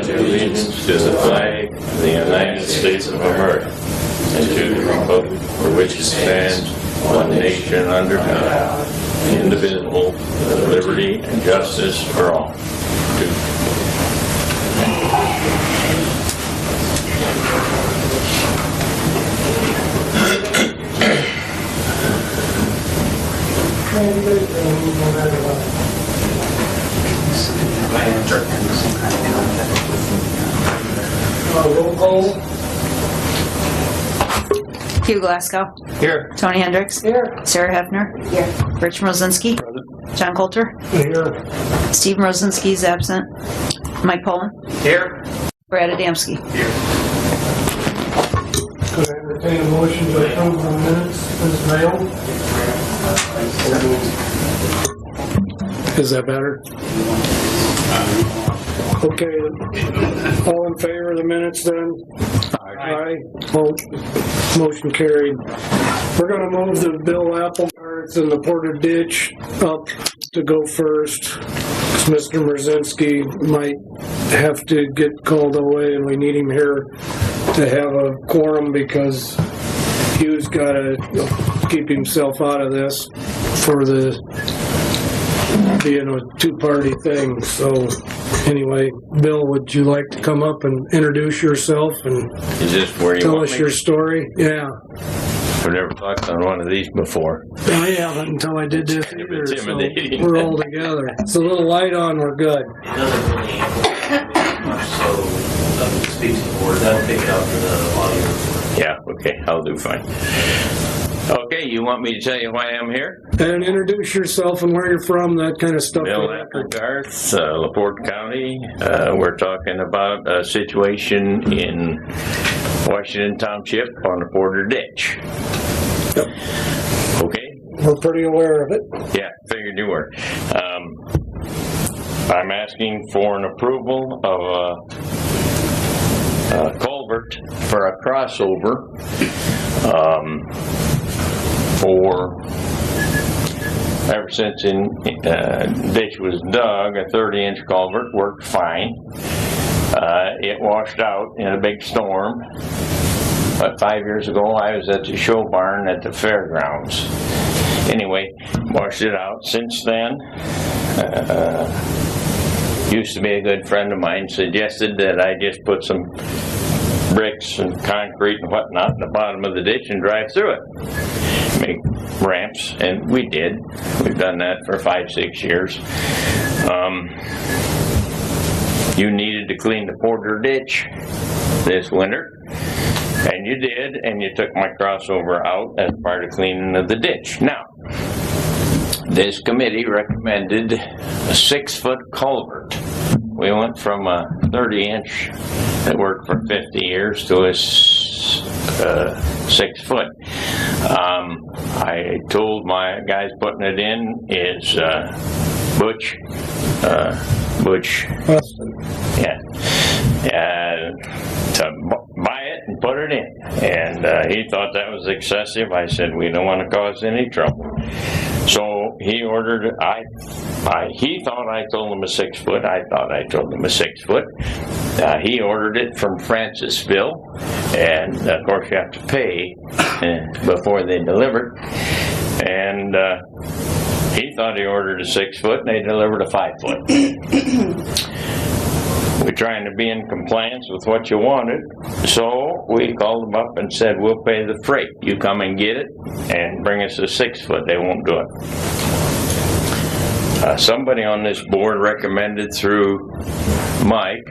pledge allegiance to the flag of the United States of America and to the republic for which it stands, one nation under God, indivisible, with liberty and justice for all. Roll call. Hugh Glasgow. Here. Tony Hendricks. Here. Sarah Hefner. Here. Rich Mrozinski. John Coulter. Here. Steve Mrozinski is absent. Mike Poland. Here. Brad Adamski. Here. Could I entertain a motion to approve the minutes as mailed? Is that better? Okay. All in favor of the minutes then? Aye. Motion carried. We're going to move the Bill Applegarth and the Porter Ditch up to go first. Mr. Mrozinski might have to get called away, and we need him here to have a quorum because Hugh's got to keep himself out of this for the being a two-party thing. So anyway, Bill, would you like to come up and introduce yourself and tell us your story? Yeah. I've never talked on one of these before. I haven't until I did this either, so we're all together. It's a little light on, we're good. It doesn't really much, so speak to the board. That'll pick it up for the audio. Yeah, okay, I'll do fine. Okay, you want me to tell you why I'm here? And introduce yourself and where you're from, that kind of stuff. Bill Applegarth, LaPorte County. We're talking about a situation in Washington Township on the Porter Ditch. Yep. Okay? We're pretty aware of it. Yeah, figured you were. I'm asking for an approval of a culvert for a crossover for ever since ditch was dug. A 30-inch culvert worked fine. It washed out in a big storm. But 5 years ago, I was at the show barn at the fairgrounds. Anyway, washed it out. Since then, used to be a good friend of mine, suggested that I just put some bricks and concrete and whatnot in the bottom of the ditch and drive through it. Make ramps, and we did. We've done that for 5-6 years. You needed to clean the Porter Ditch this winter, and you did, and you took my crossover out as part of cleaning of the ditch. Now, this committee recommended a 6-foot culvert. We went from a 30-inch that worked for 50 years to a 6-foot. I told my guys putting it in is Butch, yeah, to buy it and put it in. And he thought that was excessive. I said, we don't want to cause any trouble. So he ordered it. He thought I told him a 6-foot. I thought I told him a 6-foot. He ordered it from Francisville, and of course you have to pay before they deliver it. And he thought he ordered a 6-foot, and they delivered a 5-foot. We're trying to be in compliance with what you wanted, so we called them up and said, we'll pay the freight. You come and get it and bring us a 6-foot. They won't do it. Somebody on this board recommended through Mike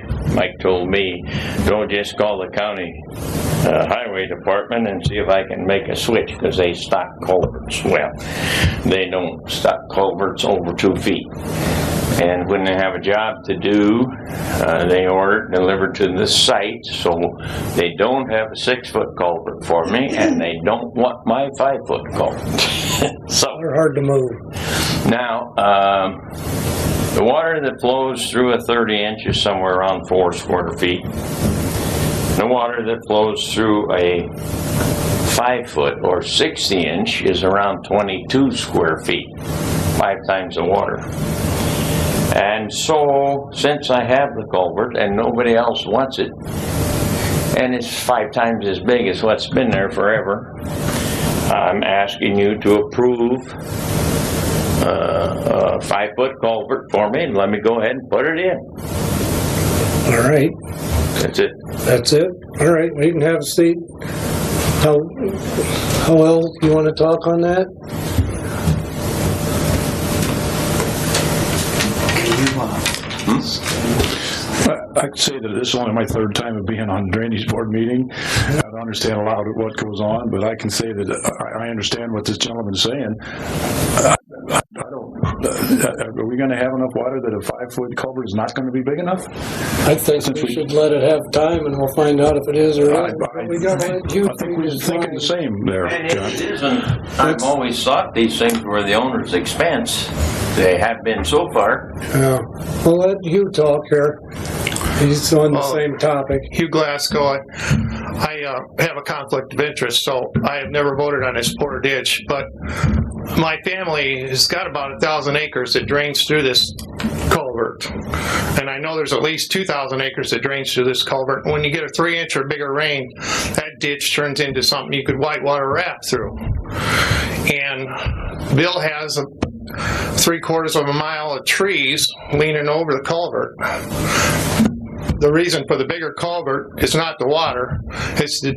told me, don't just call the county highway department and see if I can make a switch, because they stock culverts. Well, they don't stock culverts over 2 feet. And when they have a job to do, they order it delivered to the site, so they don't have a 6-foot culvert for me, and they don't want my 5-foot culvert. So they're hard to move. Now, the water that flows through a 30-inch is somewhere around 4 square feet. The water that flows through a 5-foot or 60-inch is around 22 square feet, 5 times the water. And so, since I have the culvert and nobody else wants it, and it's 5 times as big as what's been there forever, I'm asking you to approve a 5-foot culvert for me, and let me go ahead and put it in. All right. That's it. That's it? All right, we can have a seat. How else you want to talk on that? I'd say that this is only my 3rd time of being on a drainage board meeting. I don't understand a lot of what goes on, but I can say that I understand what this gentleman's saying. Are we going to have enough water that a 5-foot culvert is not going to be big enough? I think we should let it have time and we'll find out if it is or not. We got to let you I think we're thinking the same there, And John. if it isn't, I've always thought these things were the owner's expense. They have been so far. Yeah. We'll let Hugh talk here. He's on the same topic. Hugh Glasgow. I have a conflict of interest, so I have never voted on this Porter ditch, but my family has got about 1,000 acres that drains through this culvert. And I know there's at least 2,000 acres that drains through this culvert. And when you get a 3-inch or bigger rain, that ditch turns into something you could whitewater raft through. And Bill has 3/4 of a mile of trees leaning over the culvert. The reason for the bigger culvert is not the water, it's the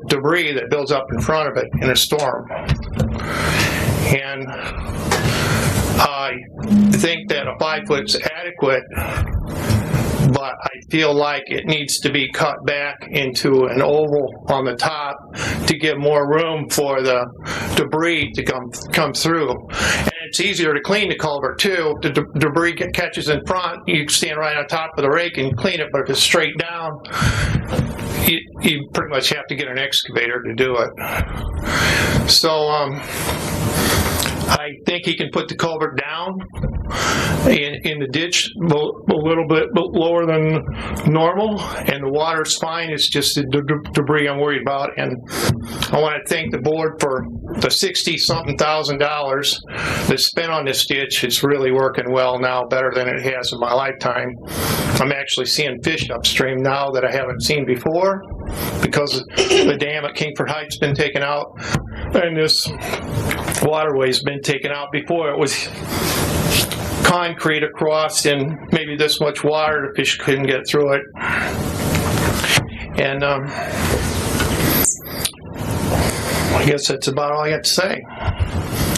debris that builds up in front of it in a storm. And I think that a 5-foot is adequate, but I feel like it needs to be cut back into an oval on the top to give more room for the debris to come through. And it's easier to clean the culvert too. The debris catches in front, you stand right on top of the rake and clean it, but if it's straight down, you pretty much have to get an excavator to do it. So I think he can put the culvert down in the ditch a little bit lower than normal, and the water's fine. It's just the debris I'm worried about. And I want to thank the board for the $60-something thousand that's spent on this ditch. It's really working well now, better than it has in my lifetime. I'm actually seeing fish upstream now that I haven't seen before because the dam at Kingford Heights been taken out, and this waterway's been taken out. Before it was concrete across and maybe this much water, the fish couldn't get through it. And I guess that's about all I got to say.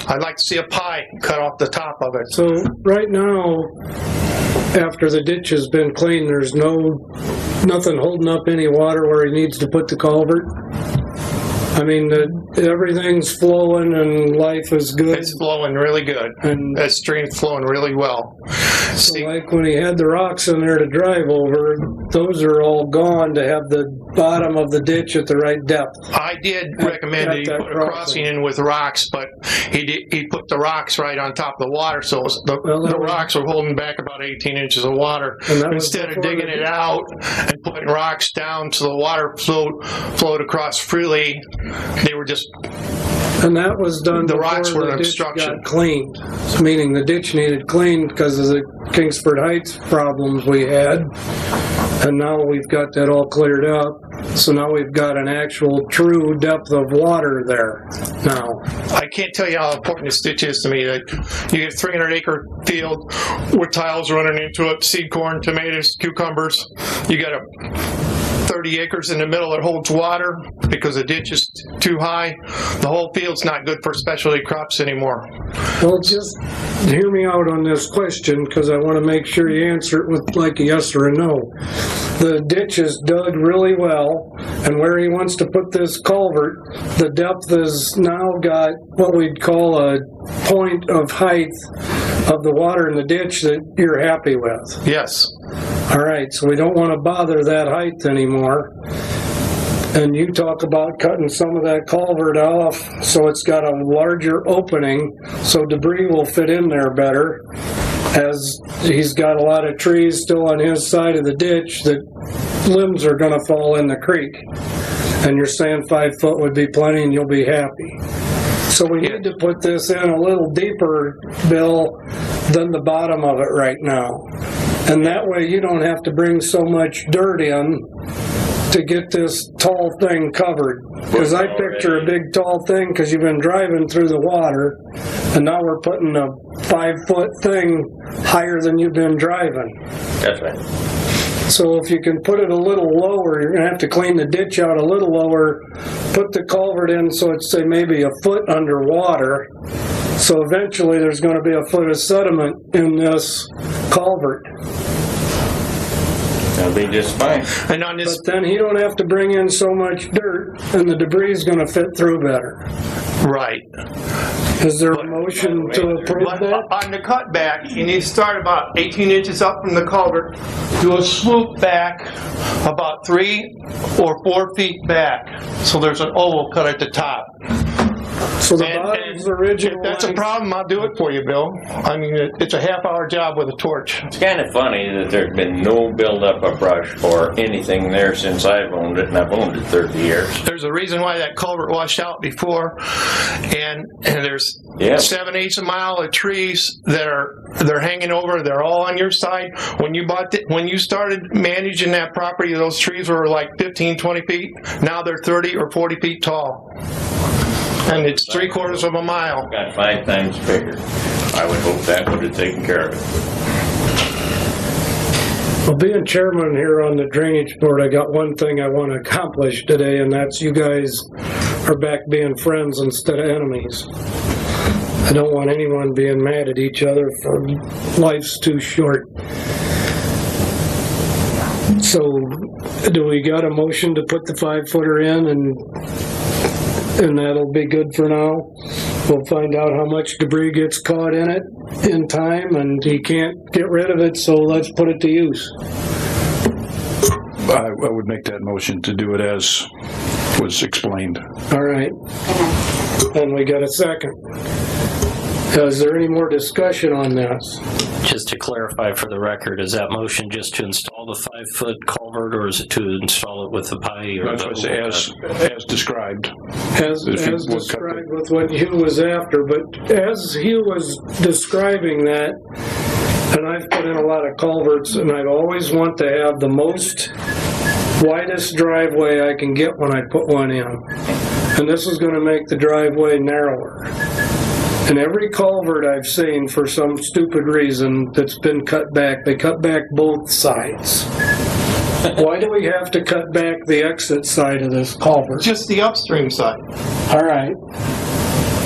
I'd like to see a pie cut off the top of it. So right now, after the ditch has been cleaned, there's nothing holding up any water where he needs to put the culvert. I mean, everything's flowing and life is good. It's flowing really good. And that stream's flowing really well. So like when he had the rocks in there to drive over, those are all gone to have the bottom of the ditch at the right depth. I did recommend that he put a crossing in with rocks, but he put the rocks right on top of the water, so the rocks were holding back about 18 inches of water. Instead of digging it out and putting rocks down so the water flowed across freely, they were just... And that was done the rocks before were an the ditch obstruction. got cleaned, meaning the ditch needed cleaned because of the Kingsford Heights problems we had. And now we've got that all cleared up. So now we've got an actual true depth of water there now. I can't tell you how important this ditch is to me. That you get a 300-acre field with tiles running into it, seed corn, tomatoes, cucumbers. You got a 30 acres in the middle that holds water because the ditch is too high. The whole field's not good for specialty crops anymore. Well, just hear me out on this question because I want to make sure you answer it with like a yes or a no. The ditch is dug really well, and where he wants to put this culvert, the depth has now got what we'd call a point of height of the water in the ditch that you're happy with. Yes. All right, so we don't want to bother that height anymore. And you talk about cutting some of that culvert off so it's got a larger opening so debris will fit in there better, as he's got a lot of trees still on his side of the ditch that limbs are going to fall in the creek. And you're saying 5 foot would be plenty and you'll be happy. So we need to put this in a little deeper, Bill, than the bottom of it right now. And that way you don't have to bring so much dirt in to get this tall thing covered. Because I picture a big tall thing because you've been driving through the water, and now we're putting a 5-foot thing higher than you've been driving. That's right. So if you can put it a little lower, you're going to have to clean the ditch out a little lower, put the culvert in so it's, say, maybe a foot underwater. So eventually there's going to be a foot of sediment in this culvert. That'll be just fine. And on this, But then he don't have to bring in so much dirt, and the debris is going to fit through better. right. Is there a motion to approve But that? on the cutback, you need to start about 18 inches up from the culvert, do a swoop back about 3 or 4 feet back. So there's an oval cut at the top. So the And bottom's the original if that's a length. problem, I'll do it for you, Bill. I mean, it's a half-hour job with a torch. It's kind of funny that there's been no buildup of brush or anything there since I've owned it, and I've owned it 30 years. There's a reason why that culvert washed out before, and there's Yeah. 7/8 a mile of trees that they're hanging over. They're all on your side. When you started managing that property, those trees were like 15, 20 feet. Now they're 30 or 40 feet tall, and it's 3/4 of a mile. Got 5 times bigger. I would hope that would have taken care of it. Well, being chairman here on the drainage board, I got one thing I want to accomplish today, and that's you guys are back being friends instead of enemies. I don't want anyone being mad at each other, for life's too short. So, do we got a motion to put the 5-footer in, and that'll be good for now? We'll find out how much debris gets caught in it in time, and he can't get rid of it, so let's put it to use. I would make that motion to do it as was explained. All right. And we got a second. Is there any more discussion on this? Just to clarify for the record, is that motion just to install the 5-foot culvert, or is it to install it with the pie? Or That's what I say, as described. As If you would cut described with what Hugh was after, but as Hugh was describing that, and I've put in a lot of culverts, and I always want to have the most widest driveway I can get when I put one in. And this is going to make the driveway narrower. And every culvert I've seen, for some stupid reason, that's been cut back, they cut back both sides. Why do we have to cut back the exit side of this culvert? Just the upstream side. All right.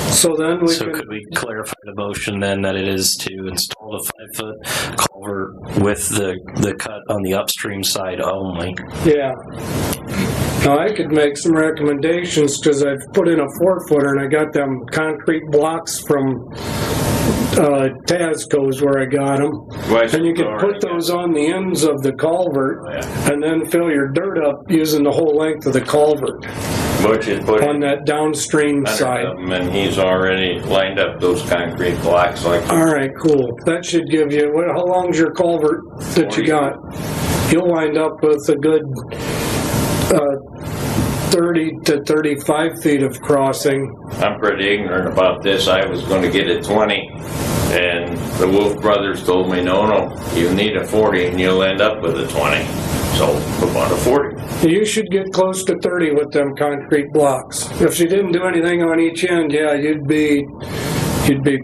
So then we So can, could we clarify the motion then that it is to install the 5-foot culvert with the cut on the upstream side only? yeah. Now I could make some recommendations because I've put in a 4-footer and I got them concrete blocks from Tasco's where I got them. And you can put those on the ends of the culvert and then fill your dirt up using the whole length of the culvert Butch has put on that downstream 100 side. of them, and he's already lined up those concrete blocks like. All right, cool. That should give you, how long's your culvert that you got? You'll wind up with a good 30 to 35 feet of crossing. I'm pretty ignorant about this. I was going to get a 20, and the Wolf brothers told me, no, you need a 40 and you'll end up with a 20. So we bought a 40. You should get close to 30 with them concrete blocks. If you didn't do anything on each end, yeah, you'd be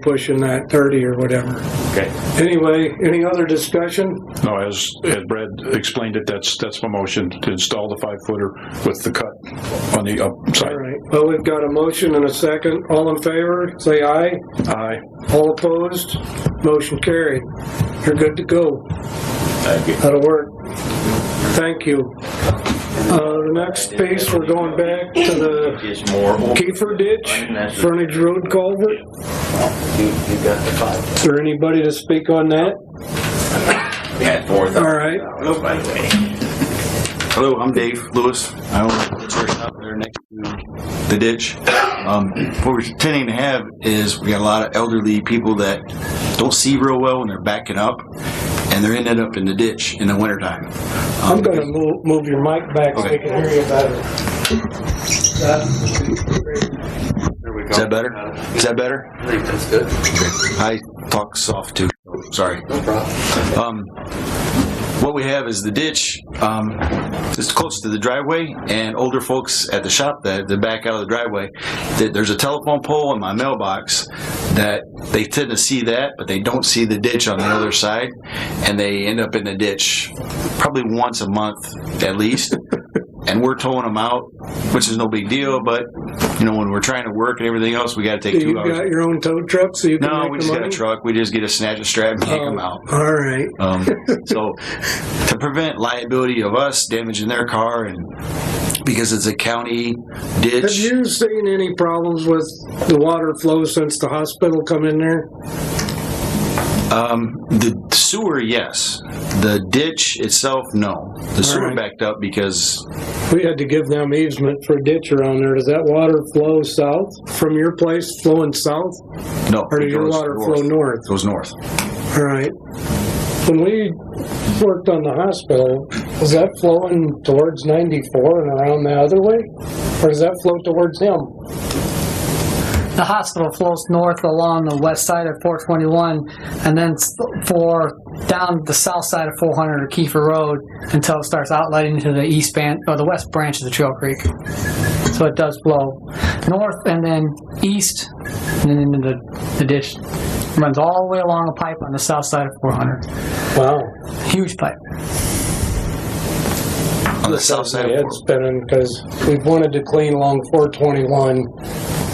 pushing that 30 or whatever. Okay. Anyway, any other discussion? No, as Brad explained it, that's my motion, to install the 5-footer with the cut on the upside. All right. Well, we've got a motion and a second. All in favor, say aye. Aye. All opposed? Motion carried. You're good to go. Thank you. That'll work. Thank you. The next piece, we're going back to the Is more. Kiefer Ditch, frontage road culvert. You got the 5. Is there anybody to speak on that? Yeah, 4,000. All right. By the way. Hello, I'm Dave Lewis. I own the church out there next to the ditch. What we're tending to have is we got a lot of elderly people that don't see real well when they're backing up, and they're ending up in the ditch in the wintertime. I'm going to move your mic back so we can hear you better. Is that that better? Is that better? I think that's good. I talk soft too. Sorry. No problem. What we have is the ditch just close to the driveway, and older folks at the shop that back out of the driveway, there's a telephone pole in my mailbox that they tend to see that, but they don't see the ditch on the other side, and they end up in the ditch probably once a month at least. And we're towing them out, which is no big deal, but you know, when we're trying to work and everything else, we got to take 2 hours. You got your own tow truck, so you can No, make we the just got money? a truck. We just get a snatch a strap and take them out. All right. So to prevent liability of us damaging their car, and because it's a county ditch. Have you seen any problems with the water flow since the hospital come in there? The sewer, yes. The ditch itself, no. The sewer right. backed up because We had to give them easement for a ditch around there. Does that water flow south from your place, flowing south? no. Or it does your goes water flow north? It goes north. All right. When we worked on the hospital, was that flowing towards 94 and around the other way? Or does that flow towards him? The hospital flows north along the west side of 421 and then for down the south side of 400 Kiefer Road until it starts outletting to the east branch or the west branch of the Trail Creek. So it does flow north and then east, and then into the ditch. Runs all the way along a pipe on the south side of 400. Wow. Huge pipe. On the south side My of head's spinning because we wanted to clean along 421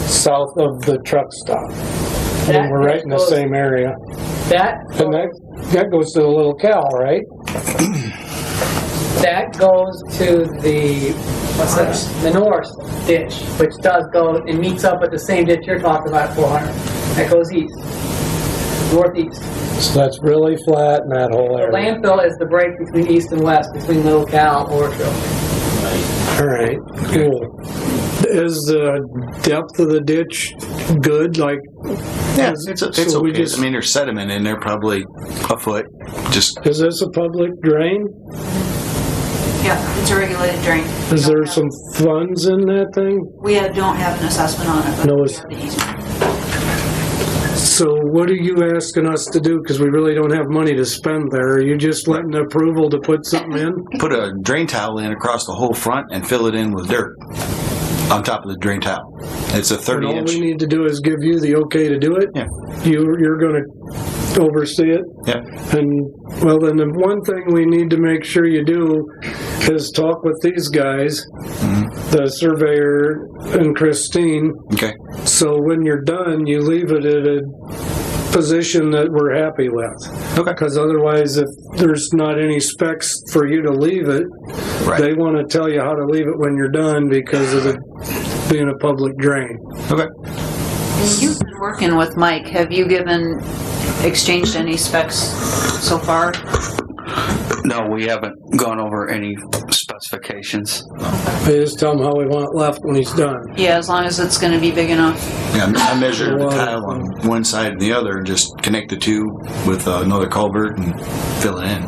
south of the truck stop. And we're right in the same area. And that goes to the little cow, right? That goes to the, the north ditch, which does go and meets up with the same ditch you're talking about at 400. That goes east, northeast. So that's really flat in that whole The area. landfill is the break between east and west, between Little Cal and Orchard. All right, cool. Is the depth of the ditch good? Like, Yeah, it's so we okay. just- I mean, there's sediment in there, probably a foot. Just is this a public drain? Yeah, it's a regulated drain. Is there some funds in that thing? We don't have an assessment on it, but No, we it's- have the easement. So what are you asking us to do? Because we really don't have money to spend there. Are you just letting the approval to put something in? put a drain tile in across the whole front and fill it in with dirt on top of the drain tile. It's a And 30 all inch. we need to do is give you the okay to do it? Yeah. You're going to oversee it? Yeah. And, well, then the one thing we need to make sure you do is talk with these guys, the surveyor and Christine, Okay. so when you're done, you leave it at a position that we're happy with. Okay. Because otherwise, if there's not any specs for you to leave it, Right. they want to tell you how to leave it when you're done because of it being a public drain. Okay. And you've been working with Mike. Have you exchanged any specs so far? No, we haven't gone over any specifications. I just tell him how we want it left when he's done. Yeah, as long as it's going to be big enough. Yeah, I measured the tile on one side and the other and just connect the two with another culvert and fill it in.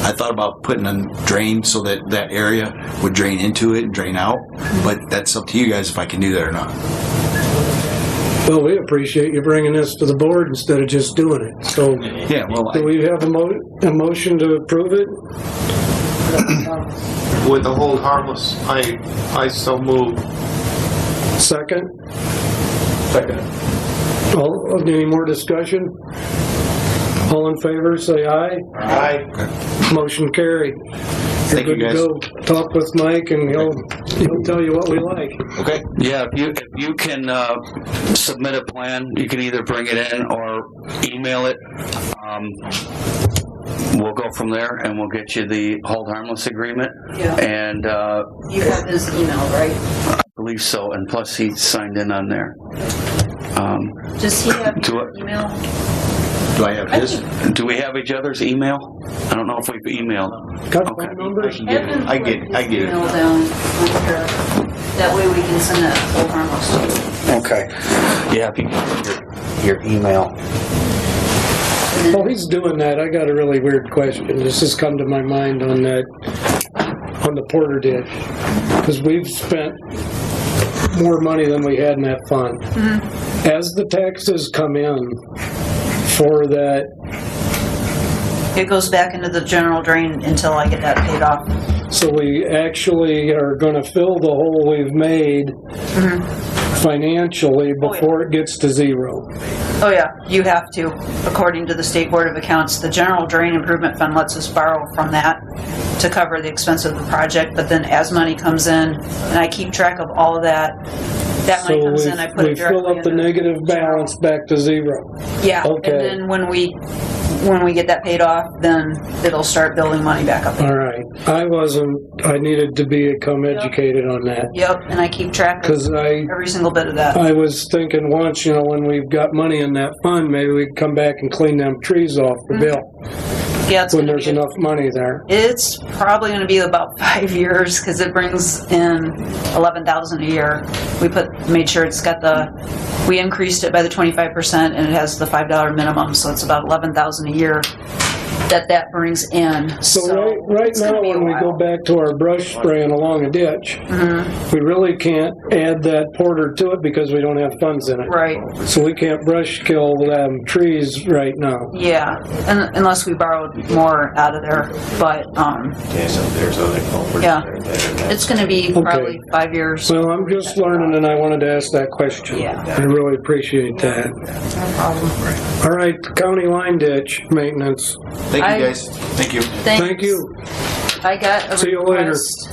I thought about putting a drain so that that area would drain into it and drain out, but that's up to you guys if I can do that or not. Well, we appreciate you bringing this to the board instead of just doing it. So, Yeah, well, do we have a motion to approve it? With the hold harmless, I so move. Second? Second. Any more discussion? All in favor, say aye. Aye. Motion carried. Thank you, You're good to go. Talk with Mike and he'll tell you what we like. okay. Yeah, if you can submit a plan, you can either bring it in or email it. We'll go from there and we'll get you the hold harmless agreement. Yeah. And You have his email, right? I believe so. And plus he signed in on there. Does he have Do your it. email? Do I have his? Do we have each other's email? I don't know if we've emailed. Got Okay. phone numbers? Have him I get put his it. email down on here. That way we can send that full harmless to you. Okay. Yeah, if you can your email. While he's doing that, I got a really weird question. This has come to my mind on the Porter ditch. Because we've spent more money than we had in that fund. As the taxes come in for that, It goes back into the general drain until I get that paid off. so we actually are gonna fill the hole we've made financially before it gets to zero. Oh yeah, you have to. According to the State Board of Accounts, the General Drain Improvement Fund lets us borrow from that to cover the expense of the project, but then as money comes in, and I keep track of all of that, that money comes in, I put we it directly fill up the into negative balance back to zero. Yeah, Okay. and then when we get that paid off, then it'll start building money back up. All right. I needed to become educated on that. Yep, and I keep track of Because every single bit of that. I was thinking once, when we've got money in that fund, maybe we can come back and clean them trees off the bill Yeah, it's when gonna there's be enough money there. It's probably going to be about 5 years because it brings in 11,000 a year. Made sure it's got we increased it by the 25% and it has the $5 minimum, so it's about 11,000 a year that brings in. So right it's gonna now, be a when we go while. back to our brush spraying along a ditch, we really can't add that porter to it because we don't have funds in it. Right. So we can't brush kill them trees right now. Yeah, unless we borrowed more out of there, but yeah, it's going to be probably 5 years. Well, I'm just learning and I wanted to ask that question. Yeah. I really appreciate that. No problem. All right, county line ditch maintenance. Thank you, guys. Thank you. Thank you. I got a See you later. request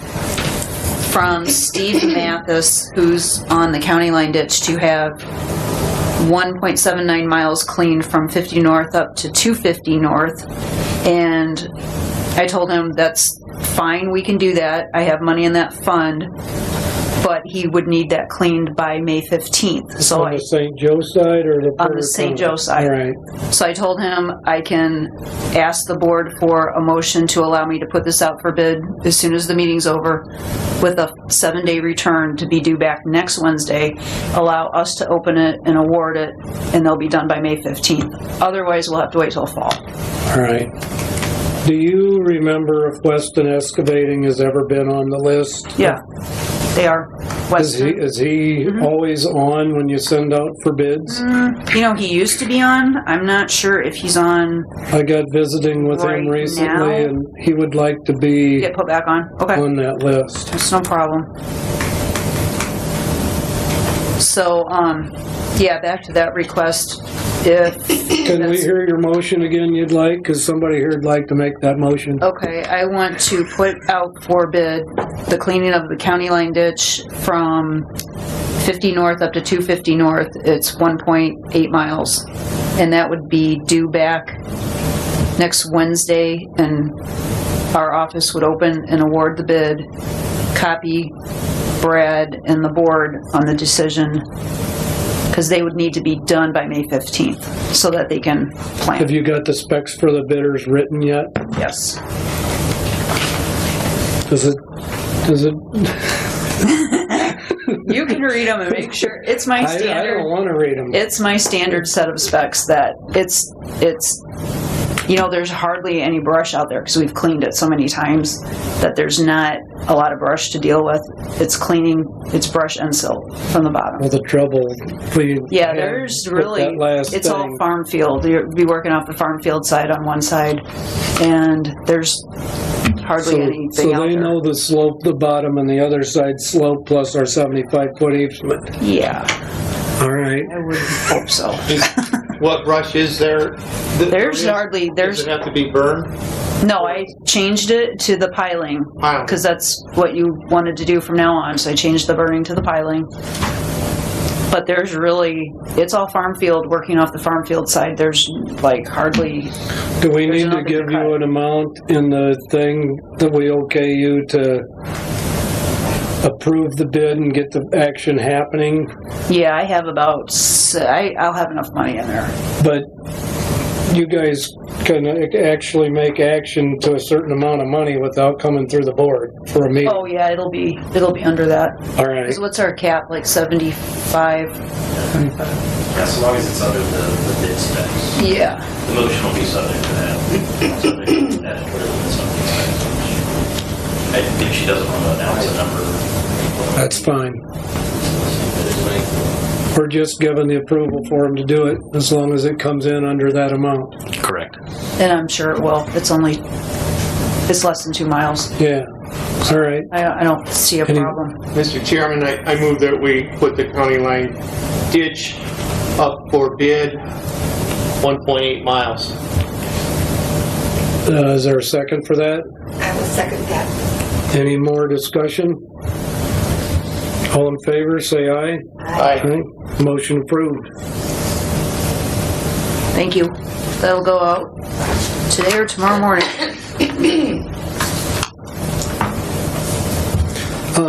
from Steve Mathis, who's on the county line ditch, to have 1.79 miles cleaned from 50 north up to 250 north. And I told him that's fine, we can do that. I have money in that fund. But he would need that cleaned by May 15th. So On the St. Joe side or the on the St. Joe side. All right. So I told him I can ask the board for a motion to allow me to put this out for bid as soon as the meeting's over with a 7-day return to be due back next Wednesday, allow us to open it and award it, and they'll be done by May 15th. Otherwise, we'll have to wait till fall. All right. Do you remember if Weston Excavating has ever been on the list? Yeah, they are. Western. Is he always on when you send out for bids? He used to be on. I'm not sure if he's on. I got visiting with Right him recently, now? and he would like to be Get put back on. Okay. on that list. It's no problem. So, back to that request. Can we hear your motion again, you'd like? Because somebody here would like to make that motion. Okay, I want to put out for bid the cleaning of the county line ditch from 50 north up to 250 north. It's 1.8 miles. And that would be due back next Wednesday, and our office would open and award the bid, copy Brad and the board on the decision, because they would need to be done by May 15th so that they can plan. Have you got the specs for the bidders written yet? Yes. Does it? You can read them and make sure. It's my I standard. don't want to read them. It's my standard set of specs that it's there's hardly any brush out there because we've cleaned it so many times that there's not a lot of brush to deal with. It's cleaning, it's brush and silt from the bottom. Well, the trouble. There's really, it's all farm field. You'll be working off the farm field side on one side, and there's hardly anything So out they there. know the slope, the bottom, and the other side slope plus our 75-foot easement. Yeah, All right. I would hope so. What brush is there? There's hardly, Does it have to be burned? No, I changed it to the piling because that's what you wanted to do from now on. So I changed the burning to the piling. But there's really, it's all farm field, working off the farm field side. There's like hardly. Do we need to nothing to give you cut. an amount in the thing that we okay you to approve the bid and get the action happening? Yeah, I have about, I'll have enough money in there. But you guys can actually make action to a certain amount of money without coming through the board for a meeting. Oh yeah, it'll be under that. All right. 'Cause what's our cap? Like 75? Yeah, so long as it's under the bid specs. Yeah. The motion will be subject to that. Subject to that, whatever the subject specs. I think she doesn't want to announce a number. That's fine. we're just giving the approval for them to do it as long as it comes in under that amount. Correct. And I'm sure it will. It's less than 2 miles. Yeah, all right. I don't see a problem. Mr. Chairman, I move that we put the county line ditch up for bid, 1.8 miles. Is there a second for that? I will second that. Any more discussion? All in favor, say aye. Aye. Motion approved. Thank you. That'll go out today or tomorrow morning.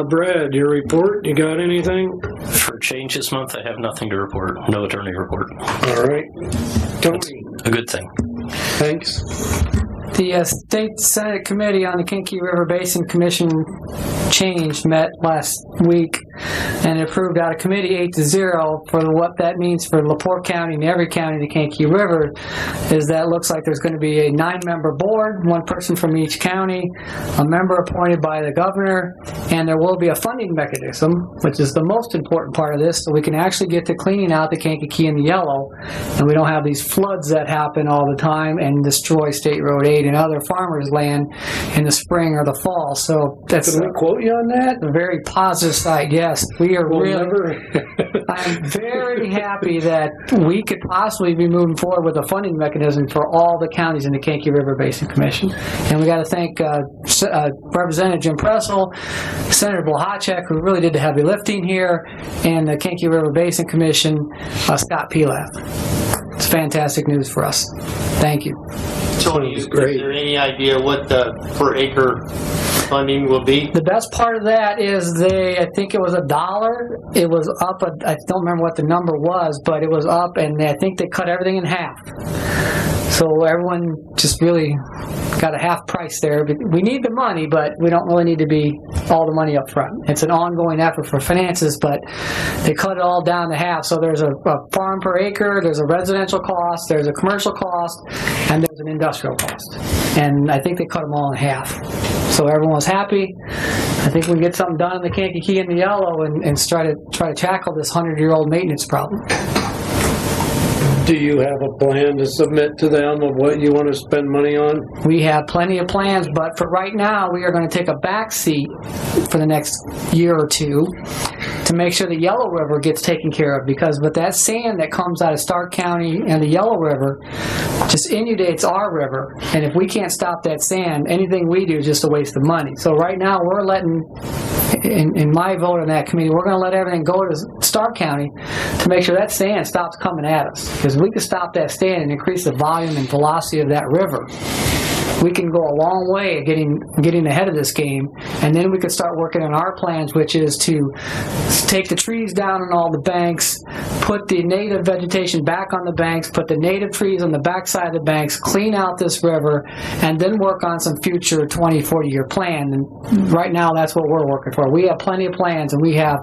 Brad, your report, you got anything? For change this month, I have nothing to report. No attorney report. All right. Tony, A good thing. thanks. The State Senate Committee on the Kankakee River Basin Commission change met last week and approved out of committee 8-0 for what that means for LaPorte County and every county in the Kankakee River is that looks like there's going to be a 9-member board, 1 person from each county, a member appointed by the governor, and there will be a funding mechanism, which is the most important part of this, so we can actually get to cleaning out the Kankakee and the Yellow, and we don't have these floods that happen all the time and destroy State Road 8 and other farmers' land in the spring or the fall. So that's Can we quote you on that? a very positive side. Yes, we are We'll really. never. I'm very happy that we could possibly be moving forward with a funding mechanism for all the counties in the Kankakee River Basin Commission. And we got to thank Representative Jim Pressel, Senator Blahacek, who really did the heavy lifting here, and the Kankakee River Basin Commission, Scott Pilaf. It's fantastic news for us. Thank you. Tony, is there any idea what the per acre funding will be? The best part of that is I think it was $1. It was up, I don't remember what the number was, but it was up, and I think they cut everything in half. So everyone just really got a half price there. We need the money, but we don't really need to be all the money up front. It's an ongoing effort for finances, but they cut it all down to half. So there's a farm per acre, there's a residential cost, there's a commercial cost, and there's an industrial cost. And I think they cut them all in half. So everyone was happy. I think we can get something done in the Kankakee and the Yellow and try to tackle this 100-year-old maintenance problem. Do you have a plan to submit to them of what you want to spend money on? We have plenty of plans, but for right now, we are going to take a back seat for the next year or two to make sure the Yellow River gets taken care of, because with that sand that comes out of Stark County and the Yellow River just inundates our river, and if we can't stop that sand, anything we do is just a waste of money. So right now, we're letting, in my vote on that committee, we're going to let everything go to Stark County to make sure that sand stops coming at us, because we can stop that sand and increase the volume and velocity of that river, we can go a long way at getting ahead of this game, and then we could start working on our plans, which is to take the trees down on all the banks, put the native vegetation back on the banks, put the native trees on the backside of the banks, clean out this river, and then work on some future 20, 40-year plan. And right now, that's what we're working for. We have plenty of plans, and we have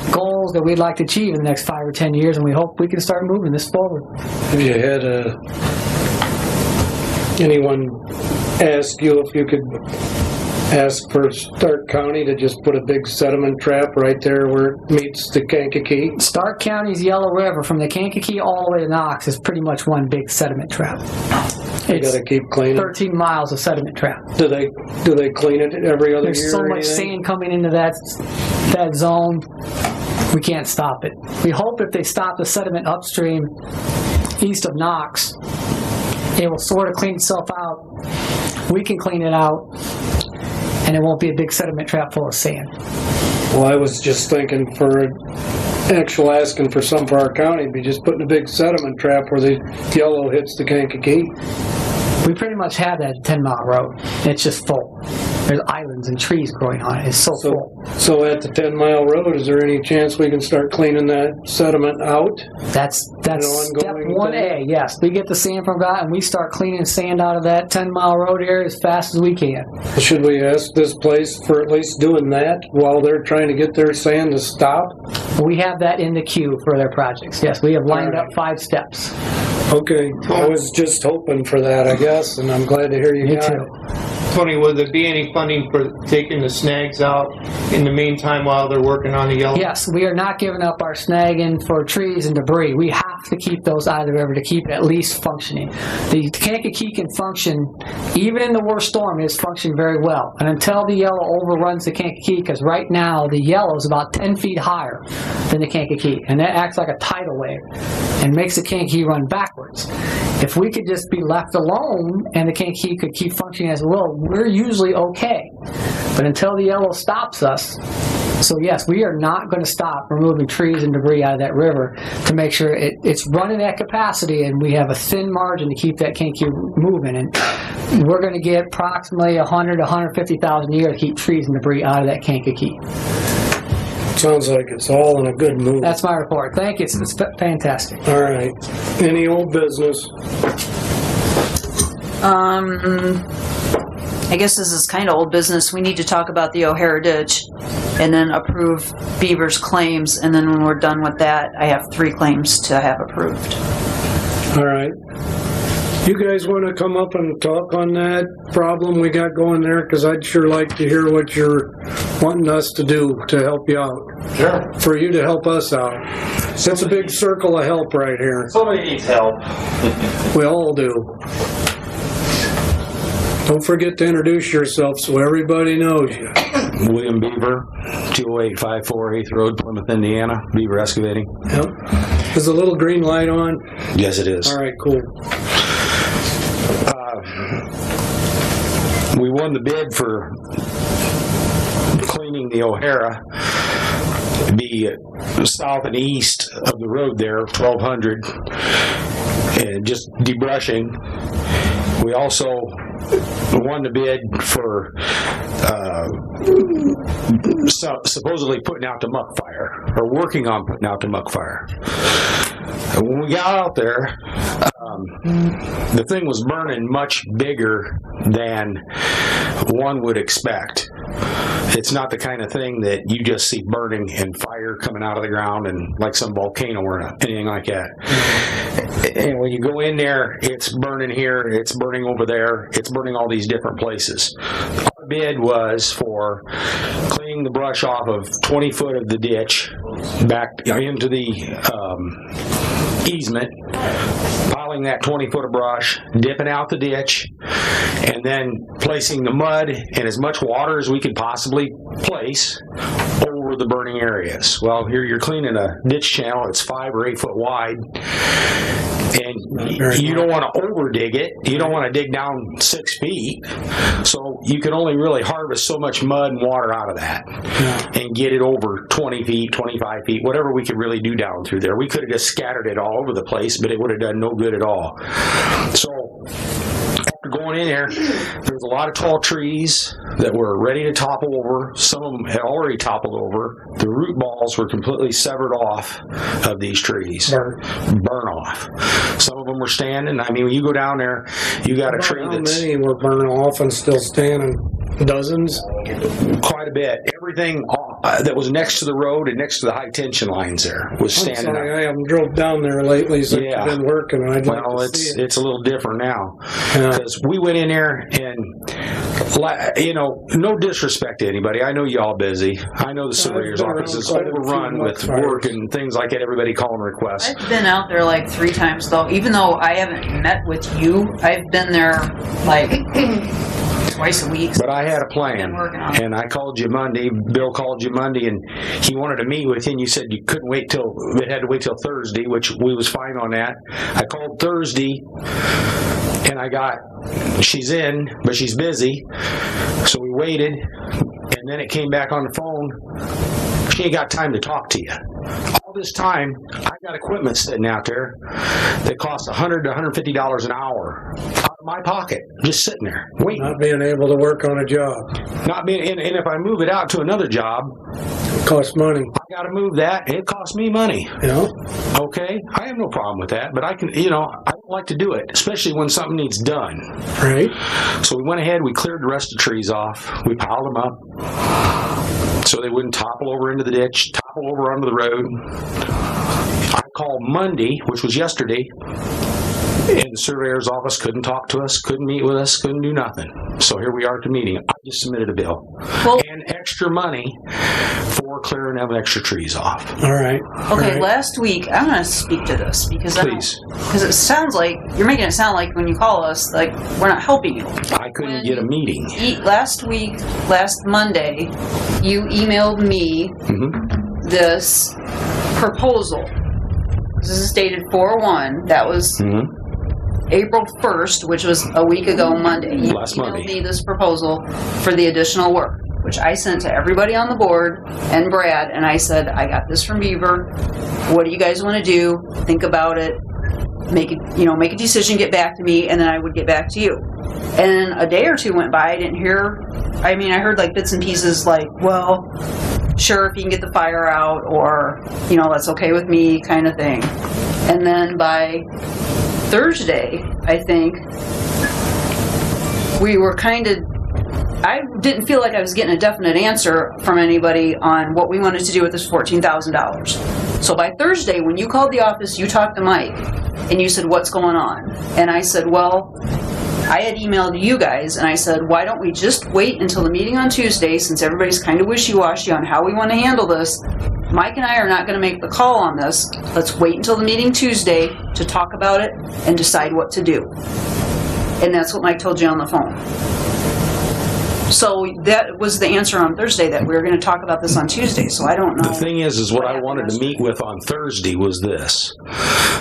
goals that we'd like to achieve in the next 5 or 10 years, and we hope we can start moving this forward. Have you had anyone ask you if you could ask for Stark County to just put a big sediment trap right there where it meets the Kankakee? Stark County's Yellow River, from the Kankakee all the way to Knox, is pretty much one big sediment trap. You got to keep cleaning. 13 miles of sediment trap. Do they clean it every other year? There's so much sand coming into that zone, we can't stop it. We hope if they stop the sediment upstream east of Knox, it will sort of clean itself out. We can clean it out, and it won't be a big sediment trap full of sand. Well, I was just thinking asking for some for our county, be just putting a big sediment trap where the Yellow hits the Kankakee. We pretty much have that 10-mile road. It's just full. There's islands and trees growing on it. It's so full. So at the 10-mile road, is there any chance we can start cleaning that sediment out? That's step 1A, yes. We get the sand from God, and we start cleaning sand out of that 10-mile road area as fast as we can. Should we ask this place for at least doing that while they're trying to get their sand to stop? We have that in the queue for their projects. Yes, we have lined up 5 steps. Okay, I was just hoping for that, I guess, and I'm glad to hear you got it. Tony, will there be any funding for taking the snags out in the meantime while they're working on the yellow? Yes, we are not giving up our snagging for trees and debris. We have to keep those out of the river to keep it at least functioning. The Kankakee can function, even in the worst storm, it's functioning very well. And until the yellow overruns the Kankakee, because right now the yellow is about 10 feet higher than the Kankakee, and that acts like a tidal wave and makes the Kankakee run backwards. If we could just be left alone and the Kankakee could keep functioning as it will, we're usually okay. But until the yellow stops us, so yes, we are not going to stop removing trees and debris out of that river to make sure it's running at capacity and we have a thin margin to keep that Kankakee moving. And we're going to get approximately 100 to 150,000 a year to keep trees and debris out of that Kankakee. Sounds like it's all in a good mood. That's my report. Thank you. It's fantastic. All right. Any old business? I guess this is kind of old business. We need to talk about the O'Hara ditch and then approve Beaver's claims. And then when we're done with that, I have 3 claims to have approved. All right. You guys want to come up and talk on that problem we got going there? Because I'd sure like to hear what you're wanting us to do to help you out. Sure. For you to help us out. It's a big circle of help right here. Somebody needs help. We all do. Don't forget to introduce yourself so everybody knows you. William Beaver, 20854 8th Road, Plymouth, Indiana. Beaver Excavating. Yep. Is the little green light on? Yes, it is. All right, cool. We won the bid for cleaning the O'Hara, the south and east of the road there, 1200, and just debrushing. We also won the bid for supposedly putting out the muck fire, or working on putting out the muck fire. And when we got out there, the thing was burning much bigger than one would expect. It's not the kind of thing that you just see burning and fire coming out of the ground and like some volcano or anything like that. And when you go in there, it's burning here, it's burning over there, it's burning all these different places. Our bid was for cleaning the brush off of 20 foot of the ditch back into the easement, piling that 20 foot of brush, dipping out the ditch, and then placing the mud and as much water as we could possibly place over the burning areas. Well, here you're cleaning a ditch channel that's 5 or 8 foot wide, and you don't want to over dig it. You don't want to dig down 6 feet. So you can only really harvest so much mud and water out of that and get it over 20 feet, 25 feet, whatever we could really do down through there. We could have just scattered it all over the place, but it would have done no good at all. So after going in there, there was a lot of tall trees that were ready to topple over. Some of them had already toppled over. The root balls were completely severed off of these trees. Burn off. Some of them were standing. I mean, when you go down there, you got a tree that's... How many were burning off and still standing? Dozens? Quite a bit. Everything that was next to the road and next to the high tension lines there was standing up. I haven't drove down there lately since I've been working. Well, it's a little different now. Because we went in there and, you know, no disrespect to anybody. I know you all busy. I know the surveyor's office is overrun with work and things like that. Everybody calling requests. I've been out there like 3 times though. Even though I haven't met with you, I've been there like twice a week. But I had a plan, and I called you Monday. Bill called you Monday, and he wanted to meet with you, and you said you couldn't wait till, it had to wait till Thursday, which we was fine on that. I called Thursday, and I got, she's in, but she's busy, so we waited, and then it came back on the phone. She ain't got time to talk to you. All this time, I got equipment sitting out there that costs $100 to $150 an hour out of my pocket, just sitting there waiting. Not being able to work on a job. Not being, and if I move it out to another job, it costs money. I got to move that. It costs me money. Yeah. Okay, I have no problem with that, but I can, you know, I don't like to do it, especially when something needs done. Right. So we went ahead. We cleared the rest of the trees off. We piled them up so they wouldn't topple over into the ditch, topple over onto the road. I called Monday, which was yesterday, And the surveyor's office couldn't talk to us, couldn't meet with us, couldn't do nothing. So here we are at the meeting. I just submitted a bill. Well- And extra money for clearing them extra trees off. All right. Okay, last week, I'm going to speak to this because Please. because it sounds like, you're making it sound like when you call us, like we're not helping you. I couldn't get a meeting. Last Monday, you emailed me Mm-hmm. this proposal. This is dated 4/1. That was Mm-hmm. April 1st, which was a week ago Monday. You Last emailed Monday. me this proposal for the additional work, which I sent to everybody on the board and Brad, and I said, I got this from Beaver. What do you guys want to do? Think about it. Make a decision, get back to me, and then I would get back to you. And a day or two went by, I didn't hear, I heard like bits and pieces like, well, sure, if you can get the fire out, or, that's okay with me, kind of thing. And then by Thursday, I think, we were I didn't feel like I was getting a definite answer from anybody on what we wanted to do with this $14,000. So by Thursday, when you called the office, you talked to Mike, and you said, what's going on? And I said, well, I had emailed you guys, and I said, why don't we just wait until the meeting on Tuesday, since everybody's kind of wishy-washy on how we want to handle this. Mike and I are not going to make the call on this. Let's wait until the meeting Tuesday to talk about it and decide what to do. And that's what Mike told you on the phone. So that was the answer on Thursday, that we were going to talk about this on Tuesday. So I don't know. The thing is what I wanted to meet with on Thursday was this.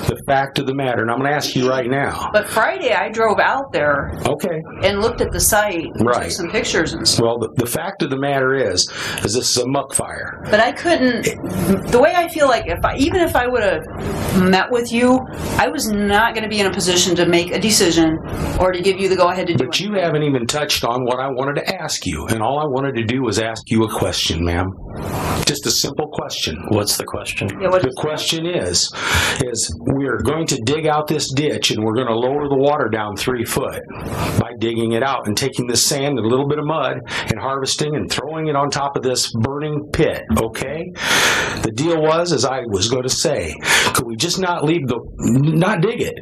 The fact of the matter, and I'm going to ask you right now. But Friday I drove out there Okay. and looked at the site and Right. took some pictures and stuff. Well, the fact of the matter is this is a muck fire. But I couldn't, the way I feel like even if I would have met with you, I was not going to be in a position to make a decision or to give you the go-ahead to do it. But you haven't even touched on what I wanted to ask you, and all I wanted to do was ask you a question, ma'am. Just a simple question. What's the question? Yeah, what The question is we're going to dig out this ditch and we're going to lower the water down 3 foot by digging it out and taking this sand and a little bit of mud and harvesting and throwing it on top of this burning pit, okay? The deal was, as I was going to say, could we just not dig it?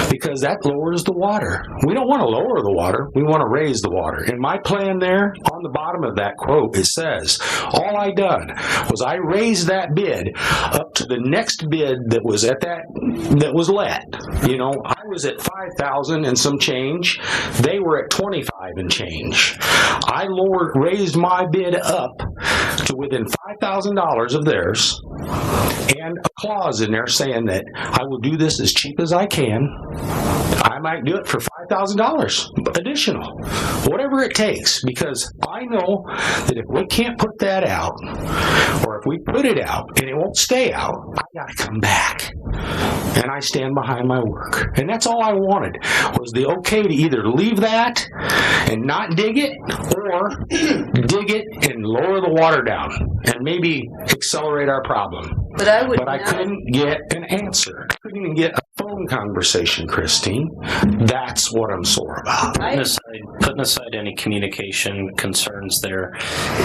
Because that lowers the water. We don't want to lower the water. We want to raise the water. And my plan there, on the bottom of that quote, it says, all I done was I raised that bid up to the next bid that was that was let. I was at 5,000 and some change. They were at 25 and change. I raised my bid up to within $5,000 of theirs, and a clause in there saying that I will do this as cheap as I can. I might do it for $5,000 additional, whatever it takes, because I know that if we can't put that out, or if we put it out and it won't stay out, I got to come back. And I stand behind my work. And that's all I wanted, was the okay to either leave that and not dig it, or dig it and lower the water down and maybe accelerate our problem. But I couldn't get an answer. I couldn't even get a phone conversation, Christine. That's what I'm sore about. Putting aside any communication concerns there,